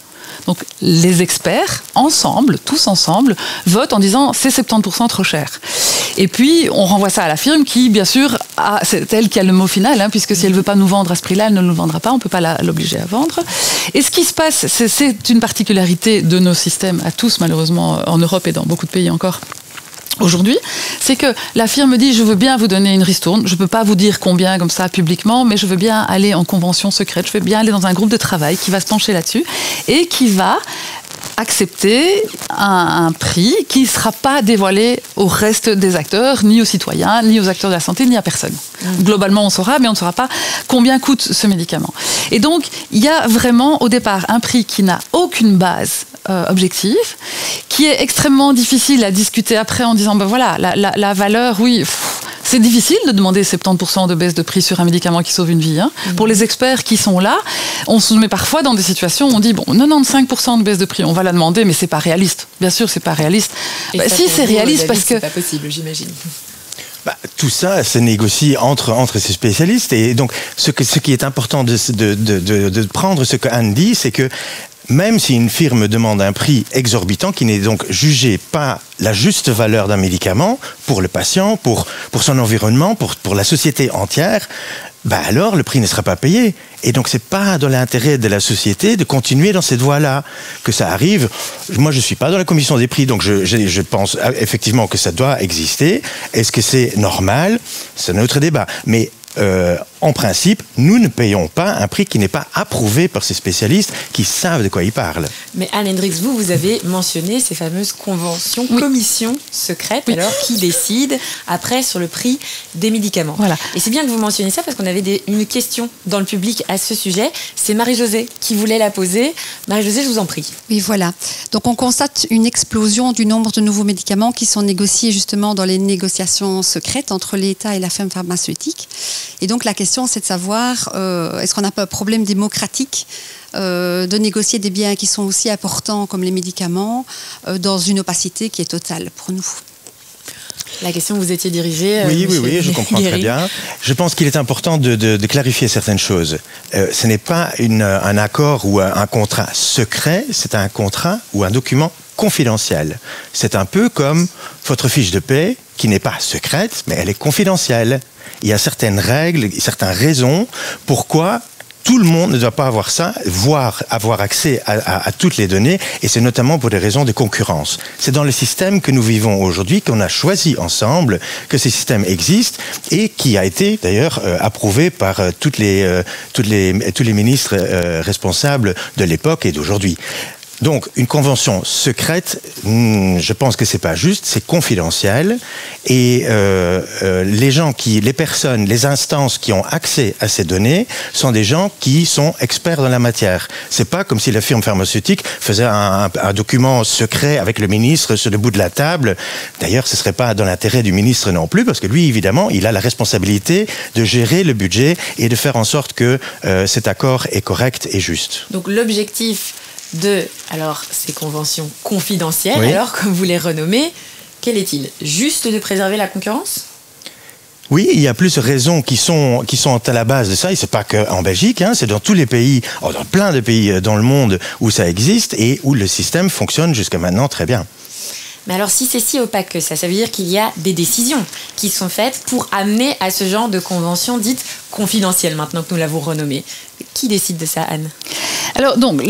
Donc les experts, tous ensemble, votent en disant c'est 70% trop cher. Et puis on renvoie ça à la firme qui, bien sûr, c'est elle qui a le mot final, puisque si elle ne veut pas nous vendre à ce prix-là, elle ne nous le vendra pas, on ne peut pas l'obliger à vendre. Et ce qui se passe, c'est une particularité de nos systèmes à tous, malheureusement, en Europe et dans beaucoup de pays encore. Aujourd'hui, c'est que la firme dit je veux bien vous donner une ristourne, je ne peux pas vous dire combien comme ça publiquement, mais je veux bien aller en convention secrète, je veux bien aller dans un groupe de travail qui va se pencher là-dessus et qui va accepter un prix qui ne sera pas dévoilé au reste des acteurs, ni aux citoyens, ni aux acteurs de la santé, ni à personne. Globalement, on saura, mais on ne saura pas combien coûte ce médicament. Et donc, il y a vraiment au départ un prix qui n'a aucune base objective, qui est extrêmement difficile à discuter après en disant, ben voilà, la valeur, oui... C'est difficile de demander 70% de baisse de prix sur un médicament qui sauve une vie. Pour les experts qui sont là, on se met parfois dans des situations où on dit, bon, 95% de baisse de prix, on va la demander, mais c'est pas réaliste. Bien sûr, c'est pas réaliste. Si, c'est réaliste parce que... C'est pas possible, j'imagine. Tout ça se négocie entre ces spécialistes. Et donc, ce qui est important de prendre ce que Anne dit, c'est que même si une firme demande un prix exorbitant qui n'est donc jugé pas la juste valeur d'un médicament pour le patient, pour son environnement, pour la société entière, alors le prix ne sera pas payé. Et donc c'est pas dans l'intérêt de la société de continuer dans cette voie-là que ça arrive. Moi je suis pas dans la commission des prix, donc je pense effectivement que ça doit exister. Est-ce que c'est normal? C'est un autre débat. Mais en principe, nous ne payons pas un prix qui n'est pas approuvé par ces spécialistes qui savent de quoi ils parlent. Mais Anne Hendricks, vous avez mentionné ces fameuses conventions, commissions secrètes, alors qui décident après sur le prix des médicaments. Voilà. Et c'est bien que vous mentionniez ça parce qu'on avait une question dans le public à ce sujet. C'est Marie-Josée qui voulait la poser. Marie-Josée, je vous en prie. Oui, voilà. Donc on constate une explosion du nombre de nouveaux médicaments qui sont négociés justement dans les négociations secrètes entre l'État et la firme pharmaceutique. Et donc la question, c'est de savoir, est-ce qu'on n'a pas un problème démocratique de négocier des biens qui sont aussi importants comme les médicaments dans une opacité qui est totale pour nous? La question vous étiez dirigée. Oui, je comprends très bien. Je pense qu'il est important de clarifier certaines choses. Ce n'est pas un accord ou un contrat secret, c'est un contrat ou un document confidentiel. C'est un peu comme votre fiche de paie qui n'est pas secrète, mais elle est confidentielle. Il y a certaines règles, certaines raisons pourquoi tout le monde ne doit pas avoir ça, voire avoir accès à toutes les données, et c'est notamment pour des raisons de concurrence. C'est dans le système que nous vivons aujourd'hui qu'on a choisi ensemble que ce système existe et qui a été d'ailleurs approuvé par tous les ministres responsables de l'époque et d'aujourd'hui. Donc, une convention secrète, je pense que c'est pas juste, c'est confidentiel. Et les personnes, les instances qui ont accès à ces données sont des gens qui sont experts dans la matière. C'est pas comme si la firme pharmaceutique faisait un document secret avec le ministre sur le bout de la table. D'ailleurs, ce serait pas dans l'intérêt du ministre non plus, parce que lui, évidemment, il a la responsabilité de gérer le budget et de faire en sorte que cet accord est correct et juste. Donc, l'objectif de ces conventions confidentielles, alors comme vous les renommez, quel est-il? Juste de préserver la concurrence? Oui, il y a plusieurs raisons qui sont à la base de ça, et c'est pas qu'en Belgique, c'est dans tous les pays, dans plein de pays dans le monde où ça existe et où le système fonctionne jusqu'à maintenant très bien. Mais alors si c'est si opaque que ça veut dire qu'il y a des décisions qui sont faites pour amener à ce genre de convention dite confidentielle, maintenant que nous l'avons renommée. Qui décide de ça, Anne? Alors, donc,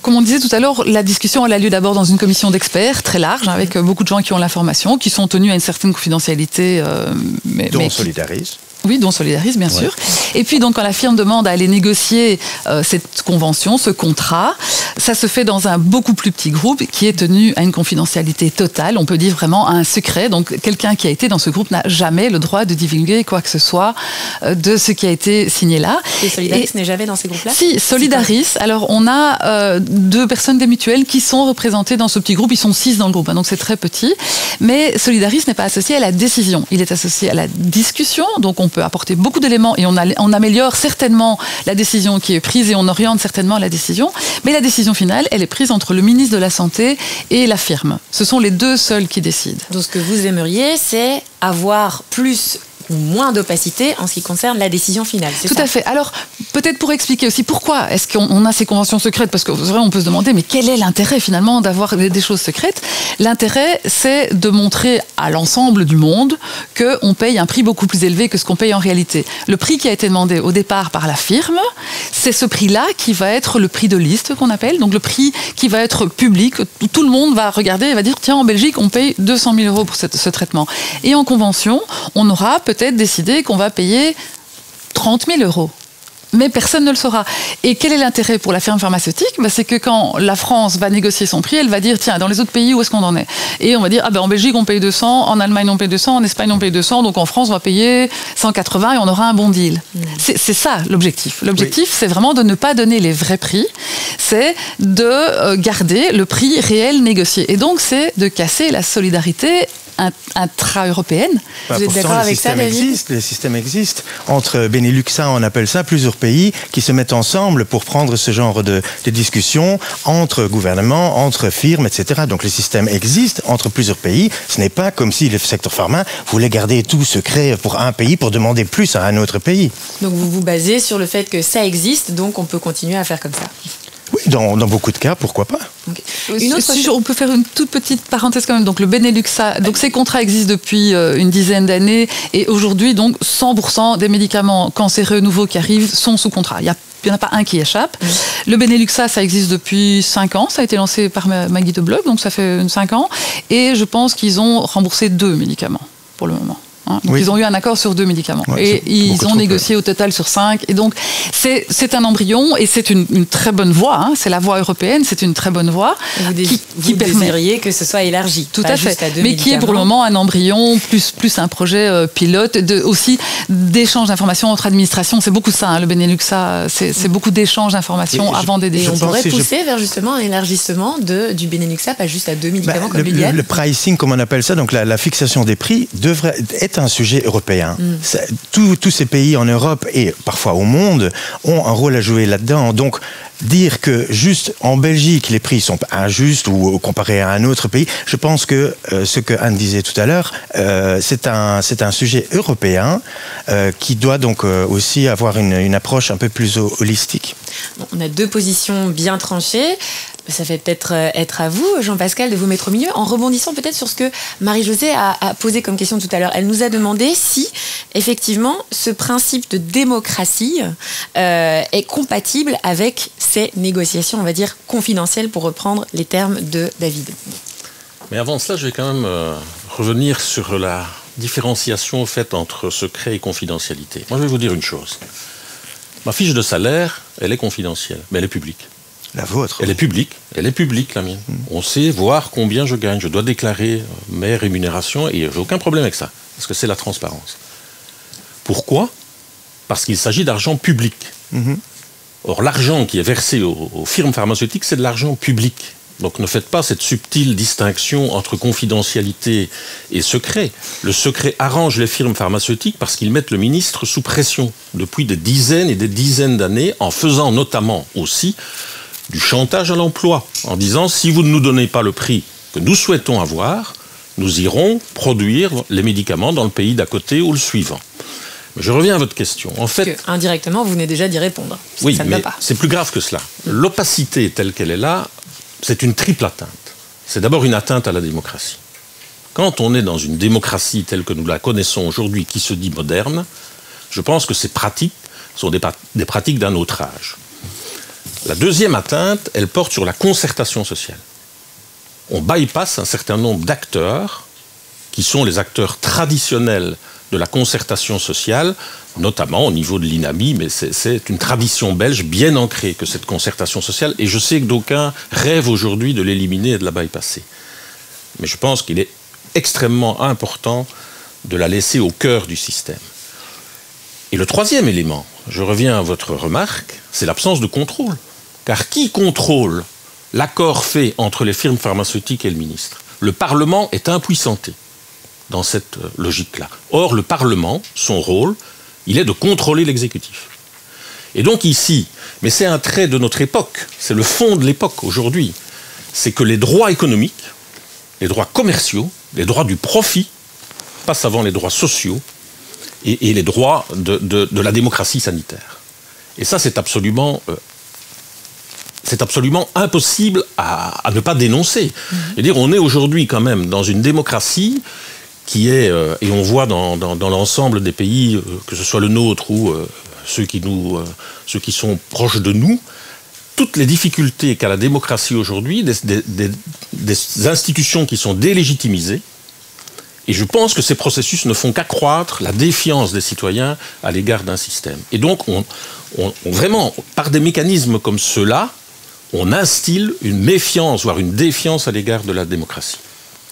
comme on disait tout à l'heure, la discussion elle a lieu d'abord dans une commission d'experts très large, avec beaucoup de gens qui ont l'information, qui sont tenus à une certaine confidentialité. Dont Solidaris. Oui, dont Solidaris, bien sûr. Et puis, donc, quand la firme demande à aller négocier cette convention, ce contrat, ça se fait dans un beaucoup plus petit groupe qui est tenu à une confidentialité totale. On peut dire vraiment à un secret. Donc, quelqu'un qui a été dans ce groupe n'a jamais le droit de divulguer quoi que ce soit de ce qui a été signé là. Et Solidaris n'est jamais dans ces groupes-là? Si, Solidaris. Alors, on a 2 personnes des mutuelles qui sont représentées dans ce petit groupe. Ils sont 6 dans le groupe, donc c'est très petit. Mais Solidaris n'est pas associé à la décision. Il est associé à la discussion. Donc, on peut apporter beaucoup d'éléments et on améliore certainement la décision qui est prise et on oriente certainement la décision. Mais la décision finale, elle est prise entre le ministre de la Santé et la firme. Ce sont les 2 seuls qui décident. Donc ce que vous aimeriez, c'est avoir plus ou moins d'opacité en ce qui concerne la décision finale. Tout à fait. Alors, peut-être pour expliquer aussi pourquoi est-ce qu'on a ces conventions secrètes, parce que vrai, on peut se demander, mais quel est l'intérêt finalement d'avoir des choses secrètes? L'intérêt, c'est de montrer à l'ensemble du monde qu'on paye un prix beaucoup plus élevé que ce qu'on paye en réalité. Le prix qui a été demandé au départ par la firme, c'est ce prix-là qui va être le prix de liste qu'on appelle, donc le prix qui va être public, tout le monde va regarder et va dire, tiens, en Belgique, on paye 200 000 € pour ce traitement. Et en convention, on aura peut-être décidé qu'on va payer 30 000 €. Mais personne ne le saura. Et quel est l'intérêt pour la firme pharmaceutique? C'est que quand la France va négocier son prix, elle va dire, tiens, dans les autres pays, où est-ce qu'on en est? Et on va dire, en Belgique, on paye 200, en Allemagne, on paye 200, en Espagne, on paye 200, donc en France, on va payer 180 et on aura un bon deal. C'est ça l'objectif. L'objectif, c'est vraiment de ne pas donner les vrais prix, c'est de garder le prix réel négocié. Et donc, c'est de casser la solidarité intra-européenne. Vous êtes d'accord avec ça, David? Le système existe. Entre Beneluxa, on appelle ça, plusieurs pays qui se mettent ensemble pour prendre ce genre de discussions entre gouvernements, entre firmes, etc. Donc le système existe entre plusieurs pays. Ce n'est pas comme si le secteur pharma voulait garder tout secret pour un pays pour demander plus à un autre pays. Donc vous vous basez sur le fait que ça existe, donc on peut continuer à faire comme ça. Oui, dans beaucoup de cas, pourquoi pas. On peut faire une toute petite parenthèse quand même. Donc le Beneluxa, donc ces contrats existent depuis une dizaine d'années et aujourd'hui donc 100% des médicaments cancéreux nouveaux qui arrivent sont sous contrat. Il n'y en a pas un qui échappe. Le Beneluxa, ça existe depuis 5 ans. Ça a été lancé par Maggie de Blog, donc ça fait 5 ans. Et je pense qu'ils ont remboursé 2 médicaments pour le moment. Donc ils ont eu un accord sur 2 médicaments et ils ont négocié au total sur 5 et donc c'est un embryon et c'est une très bonne voie, c'est la voie européenne, c'est une très bonne voie qui désiriez que ce soit élargi, tout à fait, mais qui est pour le moment un embryon plus un projet pilote aussi d'échange d'informations entre administrations, c'est beaucoup ça le Beneluxa, c'est beaucoup d'échanges d'informations avant des décisions. On pourrait pousser vers justement un élargissement du Beneluxa, pas juste à 2 médicaments comme l'Iliade. Le pricing, comme on appelle ça, donc la fixation des prix devrait être un sujet européen. Tous ces pays en Europe et parfois au monde ont un rôle à jouer là-dedans. Donc, dire que juste en Belgique, les prix sont injustes ou comparés à un autre pays, je pense que ce que Anne disait tout à l'heure, c'est un sujet européen qui doit donc aussi avoir une approche un peu plus holistique. Bon, on a 2 positions bien tranchées. Ça fait peut-être être à vous, Jean-Pascal, de vous mettre au milieu, en rebondissant peut-être sur ce que Marie-Josée a posé comme question tout à l'heure. Elle nous a demandé si, effectivement, ce principe de démocratie est compatible avec ces négociations, on va dire, confidentielles, pour reprendre les termes de David. Mais avant cela, je vais quand même revenir sur la différenciation faite entre secret et confidentialité. Moi, je vais vous dire une chose. Ma fiche de salaire, elle est confidentielle, mais elle est publique. La vôtre. Elle est publique la mienne. On sait voir combien je gagne. Je dois déclarer mes rémunérations et j'ai aucun problème avec ça, parce que c'est la transparence. Pourquoi ? Parce qu'il s'agit d'argent public. Or, l'argent qui est versé aux firmes pharmaceutiques, c'est de l'argent public. Donc ne faites pas cette subtile distinction entre confidentialité et secret. Le secret arrange les firmes pharmaceutiques parce qu'ils mettent le ministre sous pression depuis des dizaines et des dizaines d'années, en faisant notamment aussi du chantage à l'emploi, en disant si vous ne nous donnez pas le prix que nous souhaitons avoir, nous irons produire les médicaments dans le pays d'à côté ou le suivant. Mais je reviens à votre question. En fait, indirectement, vous venez déjà d'y répondre. Oui, mais c'est plus grave que cela. L'opacité telle qu'elle est là, c'est une triple atteinte. C'est d'abord une atteinte à la démocratie. Quand on est dans une démocratie telle que nous la connaissons aujourd'hui, qui se dit moderne, je pense que ces pratiques sont des pratiques d'un autre âge. La deuxième atteinte, elle porte sur la concertation sociale. On bypasse un certain nombre d'acteurs qui sont les acteurs traditionnels de la concertation sociale, notamment au niveau de l'INAMI, mais c'est une tradition belge bien ancrée que cette concertation sociale, et je sais que d'aucuns rêvent aujourd'hui de l'éliminer et de la bypasser. Mais je pense qu'il est extrêmement important de la laisser au cœur du système. Et le troisième élément, je reviens à votre remarque, c'est l'absence de contrôle. Car qui contrôle l'accord fait entre les firmes pharmaceutiques et le ministre ? Le Parlement est impuissanté dans cette logique-là. Or, le Parlement, son rôle, il est de contrôler l'exécutif. Et donc ici, mais c'est un trait de notre époque, c'est le fond de l'époque aujourd'hui, c'est que les droits économiques, les droits commerciaux, les droits du profit, passent avant les droits sociaux et les droits de la démocratie sanitaire. Et ça, c'est absolument impossible à ne pas dénoncer. C'est-à-dire, on est aujourd'hui quand même dans une démocratie qui est, et on voit dans l'ensemble des pays, que ce soit le nôtre ou ceux qui sont proches de nous, toutes les difficultés qu'a la démocratie aujourd'hui, des institutions qui sont délégitimisées. Et je pense que ces processus ne font qu'accroître la défiance des citoyens à l'égard d'un système. Et donc, vraiment, par des mécanismes comme ceux-là, on instille une méfiance, voire une défiance à l'égard de la démocratie.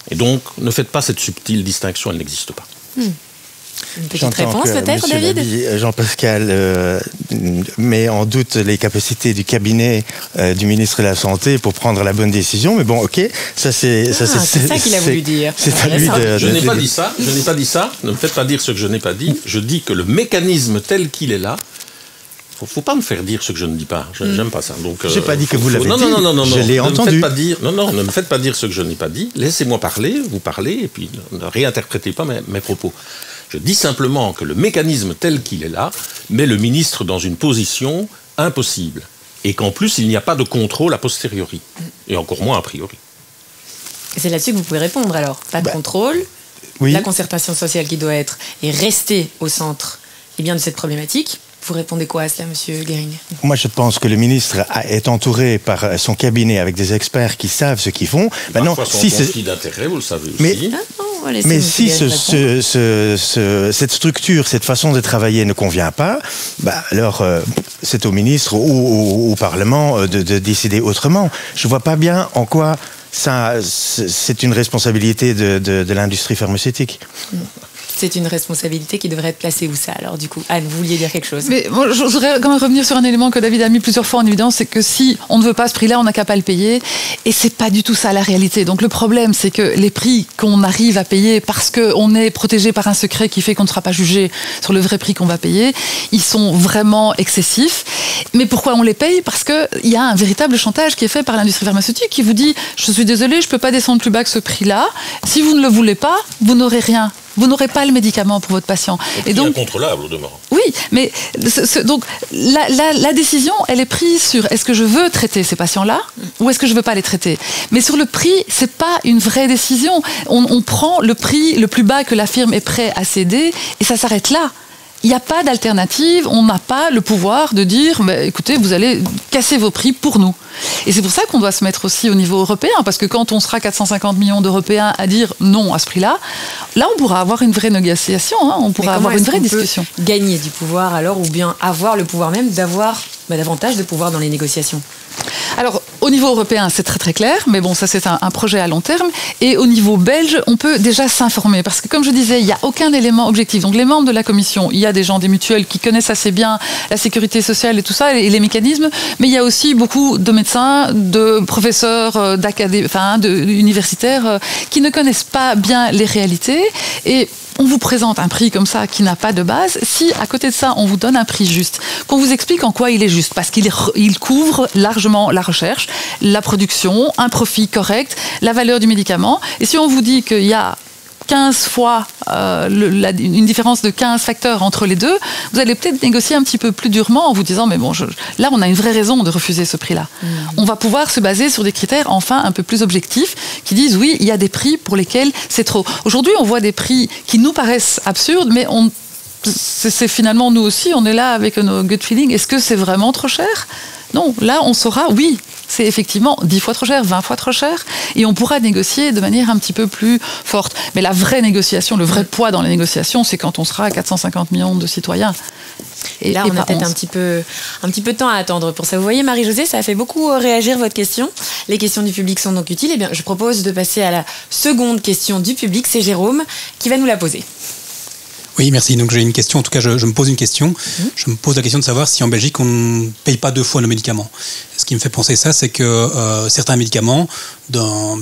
Et donc, ne faites pas cette subtile distinction, elle n'existe pas. Une petite réponse peut-être, David ? Jean-Pascal met en doute les capacités du cabinet du ministre de la Santé pour prendre la bonne décision, mais bon, ok, ça c'est ça qu'il a voulu dire. C'est à lui de... Je n'ai pas dit ça, ne me faites pas dire ce que je n'ai pas dit, je dis que le mécanisme tel qu'il est là, faut pas me faire dire ce que je ne dis pas. J'aime pas ça. Donc, j'ai pas dit que vous l'avez dit. Non. Je l'ai entendu. Ne me faites pas dire ce que je n'ai pas dit. Laissez-moi parler, vous parlez, et puis ne réinterprétez pas mes propos. Je dis simplement que le mécanisme tel qu'il est là met le ministre dans une position impossible. et qu'en plus, il n'y a pas de contrôle a posteriori, et encore moins a priori. C'est là-dessus que vous pouvez répondre alors. Pas de contrôle, la concertation sociale qui doit être et rester au centre de cette problématique. Vous répondez quoi à cela, Monsieur Guéring? Moi, je pense que le ministre est entouré par son cabinet avec des experts qui savent ce qu'ils font. Maintenant, si son conflit d'intérêt, vous le savez aussi. Mais si cette structure, cette façon de travailler ne convient pas, alors c'est au ministre ou au Parlement de décider autrement. Je ne vois pas bien en quoi c'est une responsabilité de l'industrie pharmaceutique. C'est une responsabilité qui devrait être placée où ça alors du coup? Anne, vous vouliez dire quelque chose? Mais moi, je voudrais quand même revenir sur un élément que David a mis plusieurs fois en évidence, c'est que si on ne veut pas ce prix-là, on n'a qu'à pas le payer. Et c'est pas du tout ça la réalité. Donc le problème, c'est que les prix qu'on arrive à payer parce qu'on est protégé par un secret qui fait qu'on ne sera pas jugé sur le vrai prix qu'on va payer, ils sont vraiment excessifs. Mais pourquoi on les paye? Parce qu'il y a un véritable chantage qui est fait par l'industrie pharmaceutique qui vous dit « Je suis désolé, je ne peux pas descendre plus bas que ce prix-là. Si vous ne le voulez pas, vous n'aurez rien. Vous n'aurez pas le médicament pour votre patient. » Et donc, incontrôlable au demeurant. Oui, mais donc la décision, elle est prise sur est-ce que je veux traiter ces patients-là ou est-ce que je ne veux pas les traiter. Mais sur le prix, c'est pas une vraie décision. On prend le prix le plus bas que la firme est prête à céder et ça s'arrête là. Il n'y a pas d'alternative, on n'a pas le pouvoir de dire écoutez, vous allez casser vos prix pour nous. Et c'est pour ça qu'on doit se mettre aussi au niveau européen, parce que quand on sera 450 millions d'Européens à dire non à ce prix-là, là on pourra avoir une vraie négociation, on pourra avoir une vraie discussion. Gagner du pouvoir alors, ou bien avoir le pouvoir même d'avoir davantage de pouvoir dans les négociations? Alors, au niveau européen, c'est très très clair, mais bon, ça c'est un projet à long terme. Et au niveau belge, on peut déjà s'informer, parce que comme je disais, il n'y a aucun élément objectif. Donc les membres de la commission, il y a des gens des mutuelles qui connaissent assez bien la sécurité sociale et tout ça, et les mécanismes, mais il y a aussi beaucoup de médecins, de professeurs, d'universitaires qui ne connaissent pas bien les réalités. Et on vous présente un prix comme ça qui n'a pas de base. Si à côté de ça, on vous donne un prix juste, qu'on vous explique en quoi il est juste, parce qu'il couvre largement la recherche, la production, un profit correct, la valeur du médicament. Et si on vous dit qu'il y a 15 fois une différence de 15 facteurs entre les deux, vous allez peut-être négocier un petit peu plus durement en vous disant mais bon, là on a une vraie raison de refuser ce prix-là. On va pouvoir se baser sur des critères enfin un peu plus objectifs qui disent oui, il y a des prix pour lesquels c'est trop. Aujourd'hui on voit des prix qui nous paraissent absurdes, mais c'est finalement nous aussi, on est là avec nos gut feeling. Est-ce que c'est vraiment trop cher? Non, là on saura oui. C'est effectivement 10 fois trop cher, 20 fois trop cher, et on pourra négocier de manière un petit peu plus forte. Mais la vraie négociation, le vrai poids dans les négociations, c'est quand on sera à 450 millions de citoyens. Et là, on a peut-être un petit peu de temps à attendre pour ça. Vous voyez, Marie-Josée, ça a fait beaucoup réagir votre question. Les questions du public sont donc utiles. Eh bien, je propose de passer à la seconde question du public. C'est Jérôme qui va nous la poser. Oui, merci. Donc j'ai une question, en tout cas je me pose une question. Je me pose la question de savoir si en Belgique on ne paye pas 2 fois nos médicaments. Ce qui me fait penser ça, c'est que certains médicaments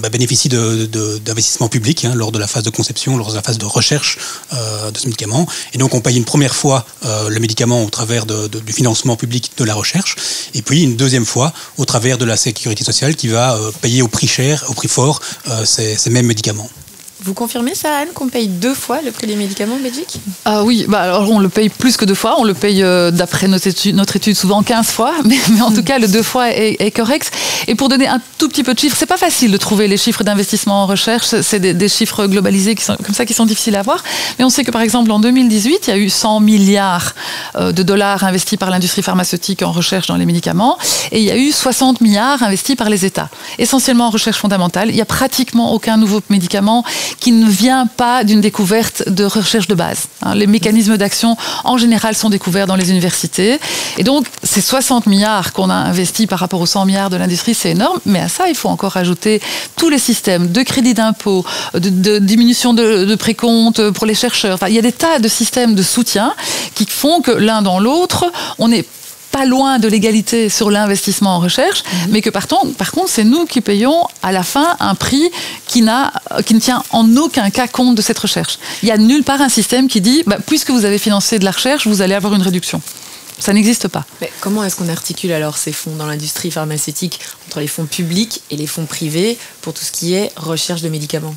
bénéficient d'investissements publics lors de la phase de conception, lors de la phase de recherche de ce médicament. Et donc on paye une première fois le médicament au travers du financement public de la recherche, et puis une deuxième fois au travers de la sécurité sociale qui va payer au prix cher, au prix fort, ces mêmes médicaments. Vous confirmez ça, Anne, qu'on paye 2 fois le prix des médicaments en Belgique? Oui, alors on le paye plus que 2 fois. On le paye, d'après notre étude, souvent 15 fois. Mais en tout cas, le 2 fois est correct. Et pour donner un tout petit peu de chiffres, c'est pas facile de trouver les chiffres d'investissement en recherche. C'est des chiffres globalisés qui sont difficiles à voir. Mais on sait que, par exemple, en 2018, il y a eu 100 milliards de dollars investis par l'industrie pharmaceutique en recherche dans les médicaments. Et il y a eu 60 milliards investis par les États. Essentiellement en recherche fondamentale. Il n'y a pratiquement aucun nouveau médicament qui ne vient pas d'une découverte de recherche de base. Les mécanismes d'action, en général, sont découverts dans les universités. Et donc, ces 60 milliards qu'on a investis par rapport aux 100 milliards de l'industrie, c'est énorme. Mais à ça, il faut encore ajouter tous les systèmes de crédit d'impôt, de diminution de précompte pour les chercheurs. Enfin, il y a des tas de systèmes de soutien qui font que l'un dans l'autre, on est pas loin de l'égalité sur l'investissement en recherche, mais que par contre, c'est nous qui payons à la fin un prix qui ne tient en aucun cas compte de cette recherche. Il n'y a nulle part un système qui dit, puisque vous avez financé de la recherche, vous allez avoir une réduction. Ça n'existe pas. Mais comment est-ce qu'on articule alors ces fonds dans l'industrie pharmaceutique entre les fonds publics et les fonds privés pour tout ce qui est recherche de médicaments?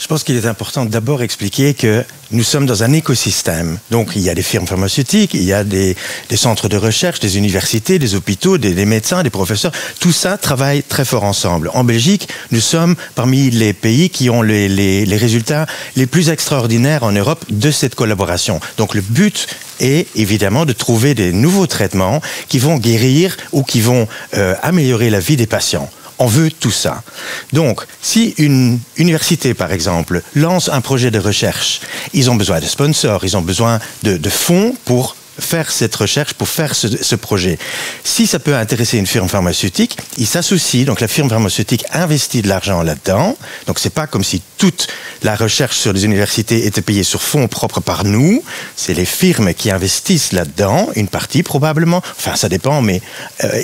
Je pense qu'il est important d'abord expliquer que nous sommes dans un écosystème. Donc, il y a des firmes pharmaceutiques, il y a des centres de recherche, des universités, des hôpitaux, des médecins, des professeurs. Tout ça travaille très fort ensemble. En Belgique, nous sommes parmi les pays qui ont les résultats les plus extraordinaires en Europe de cette collaboration. Donc, le but est évidemment de trouver des nouveaux traitements qui vont guérir ou qui vont améliorer la vie des patients. On veut tout ça. Donc, si une université, par exemple, lance un projet de recherche, ils ont besoin de sponsors, ils ont besoin de fonds pour faire cette recherche, pour faire ce projet. Si ça peut intéresser une firme pharmaceutique, ils s'associent, donc la firme pharmaceutique investit de l'argent là-dedans, donc c'est pas comme si toute la recherche sur les universités était payée sur fonds propres par nous, c'est les firmes qui investissent là-dedans, une partie probablement, enfin ça dépend, mais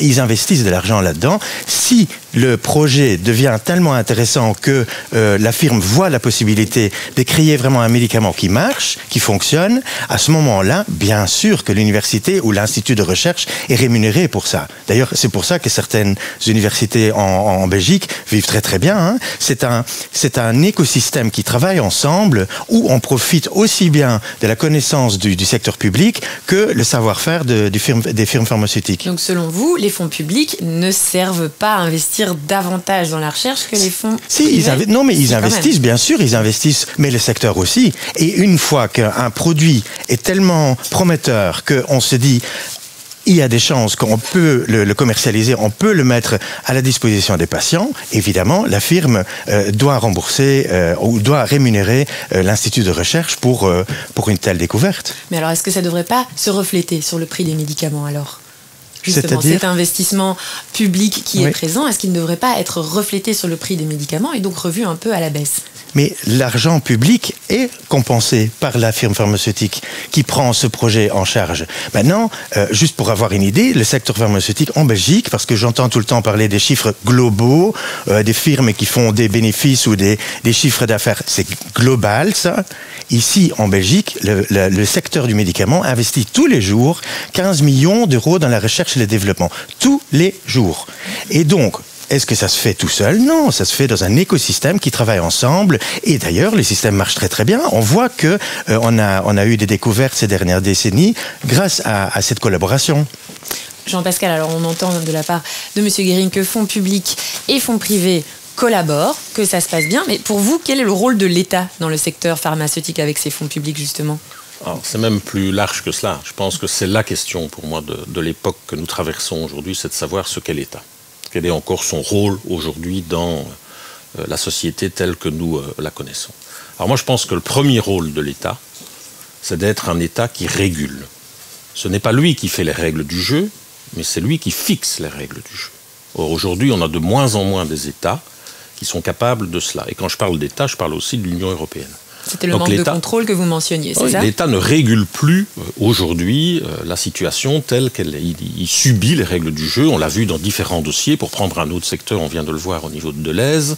ils investissent de l'argent là-dedans. Si le projet devient tellement intéressant que la firme voit la possibilité de créer vraiment un médicament qui marche, qui fonctionne, à ce moment-là, bien sûr que l'université ou l'institut de recherche est rémunéré pour ça. D'ailleurs, c'est pour ça que certaines universités en Belgique vivent très très bien. Hein. C'est un écosystème qui travaille ensemble où on profite aussi bien de la connaissance du secteur public que le savoir-faire des firmes pharmaceutiques. Donc selon vous, les fonds publics ne servent pas à investir davantage dans la recherche que les fonds privés? Non, mais ils investissent, bien sûr, ils investissent, mais le secteur aussi. Et une fois qu'un produit est tellement prometteur qu'on se dit il y a des chances qu'on peut le commercialiser, on peut le mettre à la disposition des patients, évidemment, la firme doit rembourser ou doit rémunérer l'institut de recherche pour une telle découverte. Mais alors, est-ce que ça ne devrait pas se refléter sur le prix des médicaments alors ? Justement, cet investissement public qui est présent, est-ce qu'il ne devrait pas être reflété sur le prix des médicaments et donc revu un peu à la baisse ? Mais l'argent public est compensé par la firme pharmaceutique qui prend ce projet en charge. Maintenant, juste pour avoir une idée, le secteur pharmaceutique en Belgique, parce que j'entends tout le temps parler des chiffres globaux, des firmes qui font des bénéfices ou des chiffres d'affaires, c'est global ça. Ici, en Belgique, le secteur du médicament investit tous les jours 15 millions d'euros dans la recherche et le développement. Tous les jours. Et donc, est-ce que ça se fait tout seul? Non, ça se fait dans un écosystème qui travaille ensemble. Et d'ailleurs, le système marche très très bien. On voit que on a eu des découvertes ces dernières décennies grâce à cette collaboration. Jean-Pascal, alors on entend de la part de M. Guérin que fonds publics et fonds privés collaborent, que ça se passe bien. Mais pour vous, quel est le rôle de l'État dans le secteur pharmaceutique avec ces fonds publics, justement ? C'est même plus large que cela. Je pense que c'est la question pour moi de l'époque que nous traversons aujourd'hui, c'est de savoir ce qu'est l'État. Quel est encore son rôle aujourd'hui dans la société telle que nous la connaissons. Alors moi je pense que le premier rôle de l'État, c'est d'être un État qui régule. Ce n'est pas lui qui fait les règles du jeu, mais c'est lui qui fixe les règles du jeu. Or aujourd'hui on a de moins en moins des États qui sont capables de cela. Et quand je parle d'État, je parle aussi de l'Union européenne. C'était le manque de contrôle que vous mentionniez, c'est ça ? L'État ne régule plus aujourd'hui la situation telle qu'elle est. Il subit les règles du jeu. On l'a vu dans différents dossiers. Pour prendre un autre secteur, on vient de le voir au niveau de Deleuze.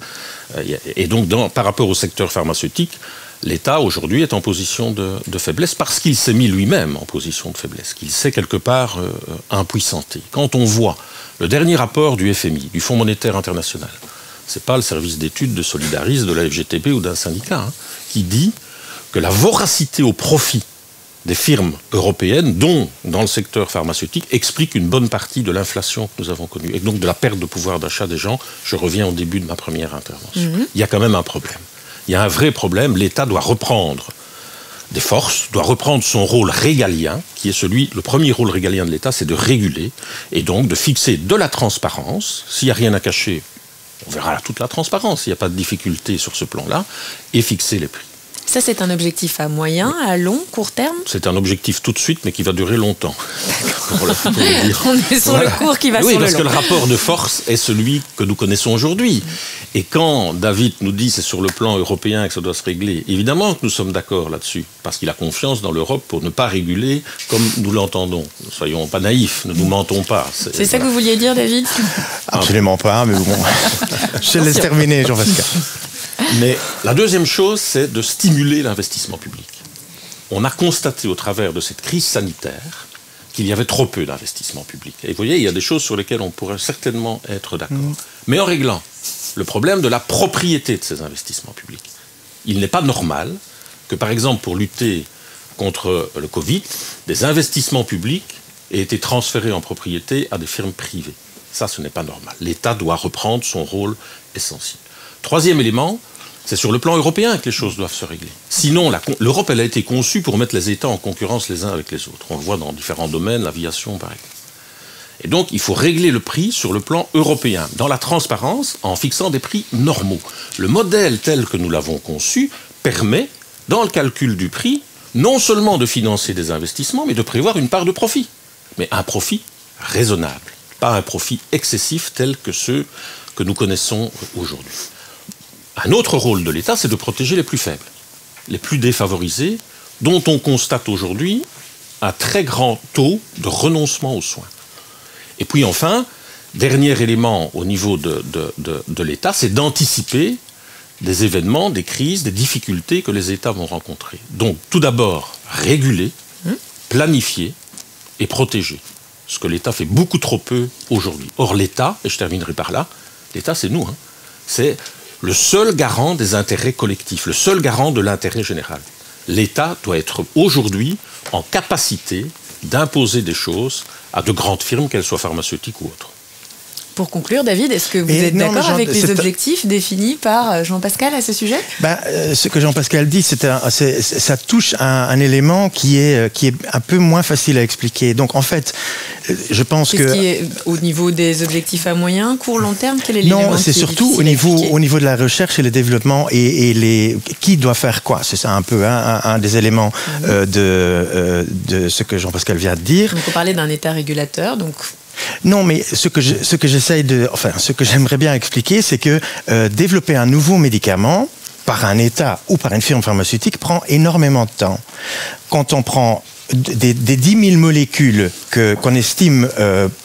Et donc, par rapport au secteur pharmaceutique, l'État aujourd'hui est en position de faiblesse parce qu'il s'est mis lui-même en position de faiblesse, qu'il s'est quelque part impuissanté. Quand on voit le dernier rapport du FMI, du Fonds monétaire international, c'est pas le service d'études de Solidaris, de la FGTP ou d'un syndicat, qui dit que la voracité au profit des firmes européennes, dont dans le secteur pharmaceutique, explique une bonne partie de l'inflation que nous avons connue, et donc de la perte de pouvoir d'achat des gens. Je reviens au début de ma première intervention. Il y a quand même un problème. Il y a un vrai problème. L'État doit reprendre des forces, doit reprendre son rôle régalien, qui est le premier rôle régalien de l'État, c'est de réguler, et donc de fixer de la transparence. S'il n'y a rien à cacher, on verra toute la transparence, il n'y a pas de difficulté sur ce plan-là, et fixer les prix. Ça, c'est un objectif à moyen, à long, court terme ? C'est un objectif tout de suite, mais qui va durer longtemps. On est sur le court qui va sur le long. Oui, parce que le rapport de force est celui que nous connaissons aujourd'hui. Et quand David nous dit c'est sur le plan européen que ça doit se régler, évidemment que nous sommes d'accord là-dessus, parce qu'il a confiance dans l'Europe pour ne pas réguler comme nous l'entendons. Ne soyons pas naïfs, ne nous mentons pas. C'est ça que vous vouliez dire, David ? Absolument pas, mais bon. Je te laisse terminer, Jean-Pascal. Mais la deuxième chose, c'est de stimuler l'investissement public. On a constaté au travers de cette crise sanitaire qu'il y avait trop peu d'investissement public. Et vous voyez, il y a des choses sur lesquelles on pourrait certainement être d'accord. Mais en réglant le problème de la propriété de ces investissements publics. Il n'est pas normal que, par exemple, pour lutter contre le Covid, des investissements publics aient été transférés en propriété à des firmes privées. Ça, ce n'est pas normal. L'État doit reprendre son rôle essentiel. Troisième élément, c'est sur le plan européen que les choses doivent se régler. Sinon, l'Europe, elle a été conçue pour mettre les États en concurrence les uns avec les autres. On le voit dans différents domaines, l'aviation par exemple. Et donc, il faut régler le prix sur le plan européen, dans la transparence, en fixant des prix normaux. Le modèle tel que nous l'avons conçu permet, dans le calcul du prix, non seulement de financer des investissements, mais de prévoir une part de profit. Mais un profit raisonnable, pas un profit excessif tel que ceux que nous connaissons aujourd'hui. Un autre rôle de l'État, c'est de protéger les plus faibles, les plus défavorisés, dont on constate aujourd'hui un très grand taux de renoncement aux soins. Et puis enfin, dernier élément au niveau de l'État, c'est d'anticiper des événements, des crises, des difficultés que les États vont rencontrer. Donc tout d'abord, réguler, planifier et protéger. Ce que l'État fait beaucoup trop peu aujourd'hui. Or l'État, et je terminerai par là, l'État c'est nous, c'est le seul garant des intérêts collectifs, le seul garant de l'intérêt général. L'État doit être aujourd'hui en capacité d'imposer des choses à de grandes firmes, qu'elles soient pharmaceutiques ou autres. Pour conclure, David, est-ce que vous êtes d'accord avec les objectifs définis par Jean-Pascal à ce sujet ? Ce que Jean-Pascal dit, ça touche un élément qui est un peu moins facile à expliquer. Donc en fait, je pense que... Qu'est-ce qui est au niveau des objectifs à moyen, court, long terme ? Quel est l'élément ? Non, c'est surtout au niveau de la recherche et le développement et qui doit faire quoi. C'est ça un peu un des éléments de ce que Jean-Pascal vient de dire. Donc on parlait d'un État régulateur, donc... Non, mais ce que j'aimerais bien expliquer, c'est que développer un nouveau médicament par un État ou par une firme pharmaceutique prend énormément de temps. Quand on prend des 10 000 molécules qu'on estime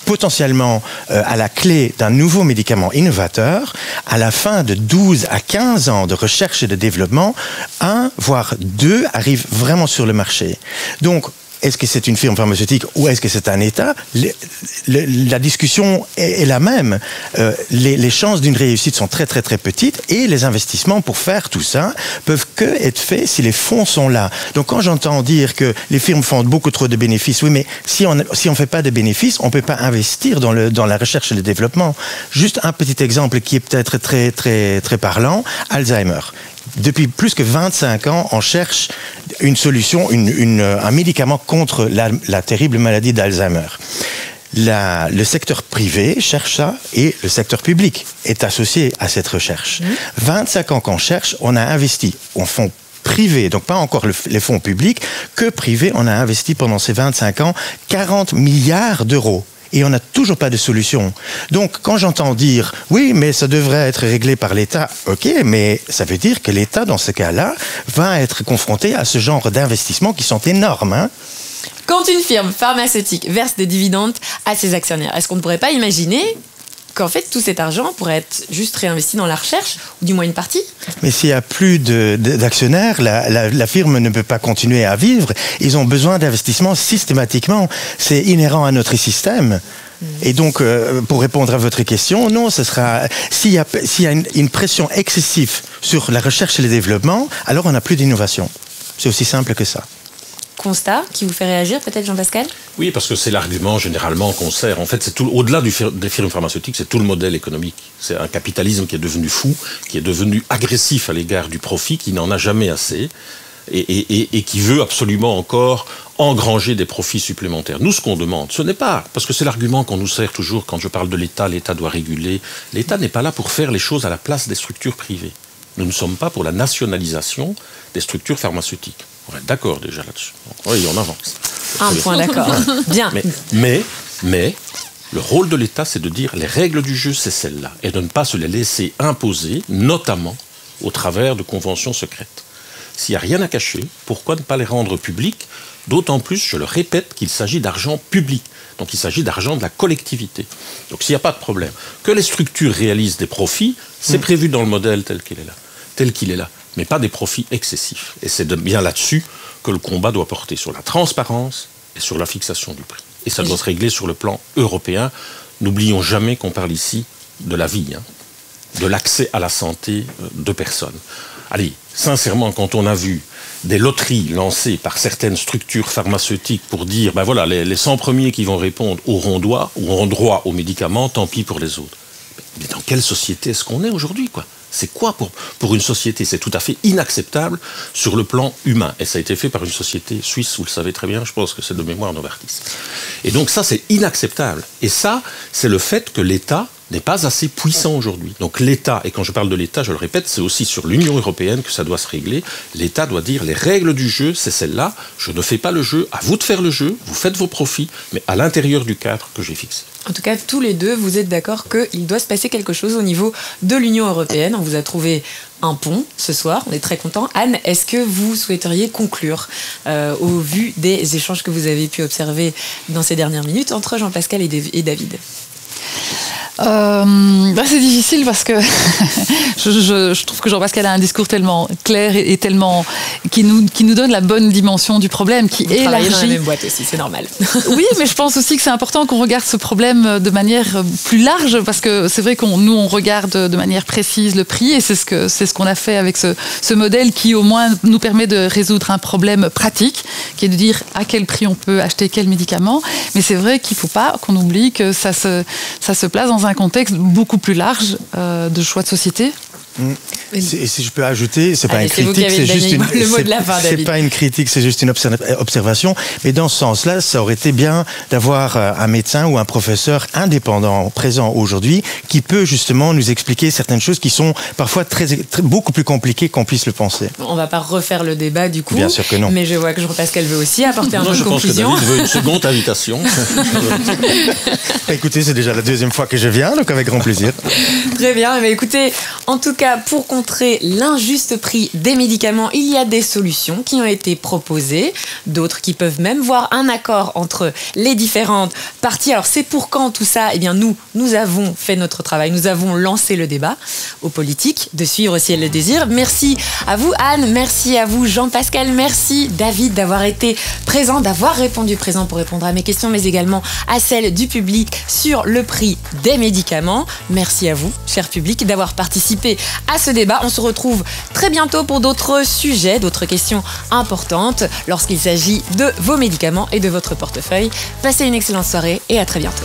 potentiellement à la clé d'un nouveau médicament innovateur, à la fin de 12 à 15 ans de recherche et de développement, 1 voire 2 arrivent vraiment sur le marché. Donc, est-ce que c'est une firme pharmaceutique ou est-ce que c'est un État ? La discussion est la même. Les chances d'une réussite sont très très très petites et les investissements pour faire tout ça peuvent que être faits si les fonds sont là. Donc quand j'entends dire que les firmes font beaucoup trop de bénéfices, oui, mais si on fait pas de bénéfices, on peut pas investir dans la recherche et le développement. Juste un petit exemple qui est peut-être très très très parlant, Alzheimer. Depuis plus que 25 ans, on cherche une solution, un médicament contre la terrible maladie d'Alzheimer. Le secteur privé cherche ça et le secteur public est associé à cette recherche. 25 ans qu'on cherche, on a investi en fonds privés, donc pas encore les fonds publics, que privés, on a investi pendant ces 25 ans 40 milliards d'euros. Et on n'a toujours pas de solution. Donc, quand j'entends dire, oui, mais ça devrait être réglé par l'État, ok, mais ça veut dire que l'État, dans ce cas-là, va être confronté à ce genre d'investissements qui sont énormes. Quand une firme pharmaceutique verse des dividendes à ses actionnaires, est-ce qu'on ne pourrait pas imaginer qu'en fait, tout cet argent pourrait être juste réinvesti dans la recherche, ou du moins une partie ? Mais s'il n'y a plus d'actionnaires, la firme ne peut pas continuer à vivre. Ils ont besoin d'investissements systématiquement. C'est inhérent à notre système. Et donc, pour répondre à votre question, non, ce sera... S'il y a une pression excessive sur la recherche et le développement, alors on n'a plus d'innovation. C'est aussi simple que ça. Constat qui vous fait réagir, peut-être Jean-Pascal ? Oui, parce que c'est l'argument généralement qu'on sert. En fait, c'est tout au-delà des firmes pharmaceutiques, c'est tout le modèle économique. C'est un capitalisme qui est devenu fou, qui est devenu agressif à l'égard du profit, qui n'en a jamais assez et qui veut absolument encore engranger des profits supplémentaires. Nous, ce qu'on demande, ce n'est pas, parce que c'est l'argument qu'on nous sert toujours quand je parle de l'État doit réguler. L'État n'est pas là pour faire les choses à la place des structures privées. Nous ne sommes pas pour la nationalisation des structures pharmaceutiques. On est d'accord déjà là-dessus. Oui, on avance. Un point d'accord. Bien. Mais le rôle de l'État, c'est de dire les règles du jeu, c'est celles-là, et de ne pas se les laisser imposer, notamment au travers de conventions secrètes. S'il n'y a rien à cacher, pourquoi ne pas les rendre publiques ? D'autant plus, je le répète, qu'il s'agit d'argent public. Donc il s'agit d'argent de la collectivité. Donc s'il n'y a pas de problème, que les structures réalisent des profits, c'est prévu dans le modèle tel qu'il est là. Mais pas des profits excessifs. Et c'est bien là-dessus que le combat doit porter, sur la transparence et sur la fixation du prix. Et ça doit se régler sur le plan européen. N'oublions jamais qu'on parle ici de la vie, de l'accès à la santé de personnes. allez, sincèrement, quand on a vu des loteries lancées par certaines structures pharmaceutiques pour dire, ben voilà, les 100 premiers qui vont répondre auront droit aux médicaments, tant pis pour les autres. Mais dans quelle société est-ce qu'on est aujourd'hui, quoi ? C'est quoi pour une société? C'est tout à fait inacceptable sur le plan humain. Et ça a été fait par une société suisse, vous le savez très bien, je pense que c'est de mémoire Novartis. Et donc ça, c'est inacceptable. Et ça, c'est le fait que l'État n'est pas assez puissant aujourd'hui. Donc l'État, et quand je parle de l'État, je le répète, c'est aussi sur l'Union européenne que ça doit se régler. L'État doit dire les règles du jeu, c'est celle-là. Je ne fais pas le jeu, à vous de faire le jeu, vous faites vos profits, mais à l'intérieur du cadre que j'ai fixé. En tout cas, tous les deux, vous êtes d'accord qu'il doit se passer quelque chose au niveau de l'Union européenne. On vous a trouvé un pont ce soir, on est très contents. Anne, est-ce que vous souhaiteriez conclure au vu des échanges que vous avez pu observer dans ces dernières minutes entre Jean-Pascal et David? C'est difficile parce que je trouve que Jean-Pascal a un discours tellement clair et tellement qui nous donne la bonne dimension du problème, qui élargit. Vous travaillez dans la même boîte aussi, c'est normal. Oui, mais je pense aussi que c'est important qu'on regarde ce problème de manière plus large, parce que c'est vrai on regarde de manière précise le prix, et c'est ce qu'on a fait avec ce modèle qui au moins nous permet de résoudre un problème pratique, qui est de dire à quel prix on peut acheter quel médicament. Mais c'est vrai qu'il ne faut pas qu'on oublie que ça se place dans un contexte beaucoup plus large de choix de société. Et si je peux ajouter, c'est pas une critique, c'est juste une c'est pas une critique, c'est juste une observation. Mais dans ce sens-là, ça aurait été bien d'avoir un médecin ou un professeur indépendant présent aujourd'hui qui peut justement nous expliquer certaines choses qui sont parfois beaucoup plus compliquées qu'on puisse le penser. On va pas refaire le débat du coup. Bien sûr que non. Mais je vois que Jean-Pascal veut aussi apporter un peu de conclusion. Je pense que David veut une seconde invitation. Écoutez, c'est déjà la deuxième fois que je viens, donc avec grand plaisir. Très bien. Mais écoutez, en tout cas, pour contrer l'injuste prix des médicaments, il y a des solutions qui ont été proposées, d'autres qui peuvent même voir un accord entre les différentes parties. Alors c'est pour quand tout ça? Eh bien nous avons fait notre travail, nous avons lancé le débat aux politiques de suivre si elles le désirent. Merci à vous Anne, merci à vous Jean-Pascal, merci David d'avoir été présent, d'avoir répondu présent pour répondre à mes questions, mais également à celles du public sur le prix des médicaments. Merci à vous, cher public, d'avoir participé à ce débat. On se retrouve très bientôt pour d'autres sujets, d'autres questions importantes lorsqu'il s'agit de vos médicaments et de votre portefeuille. Passez une excellente soirée et à très bientôt.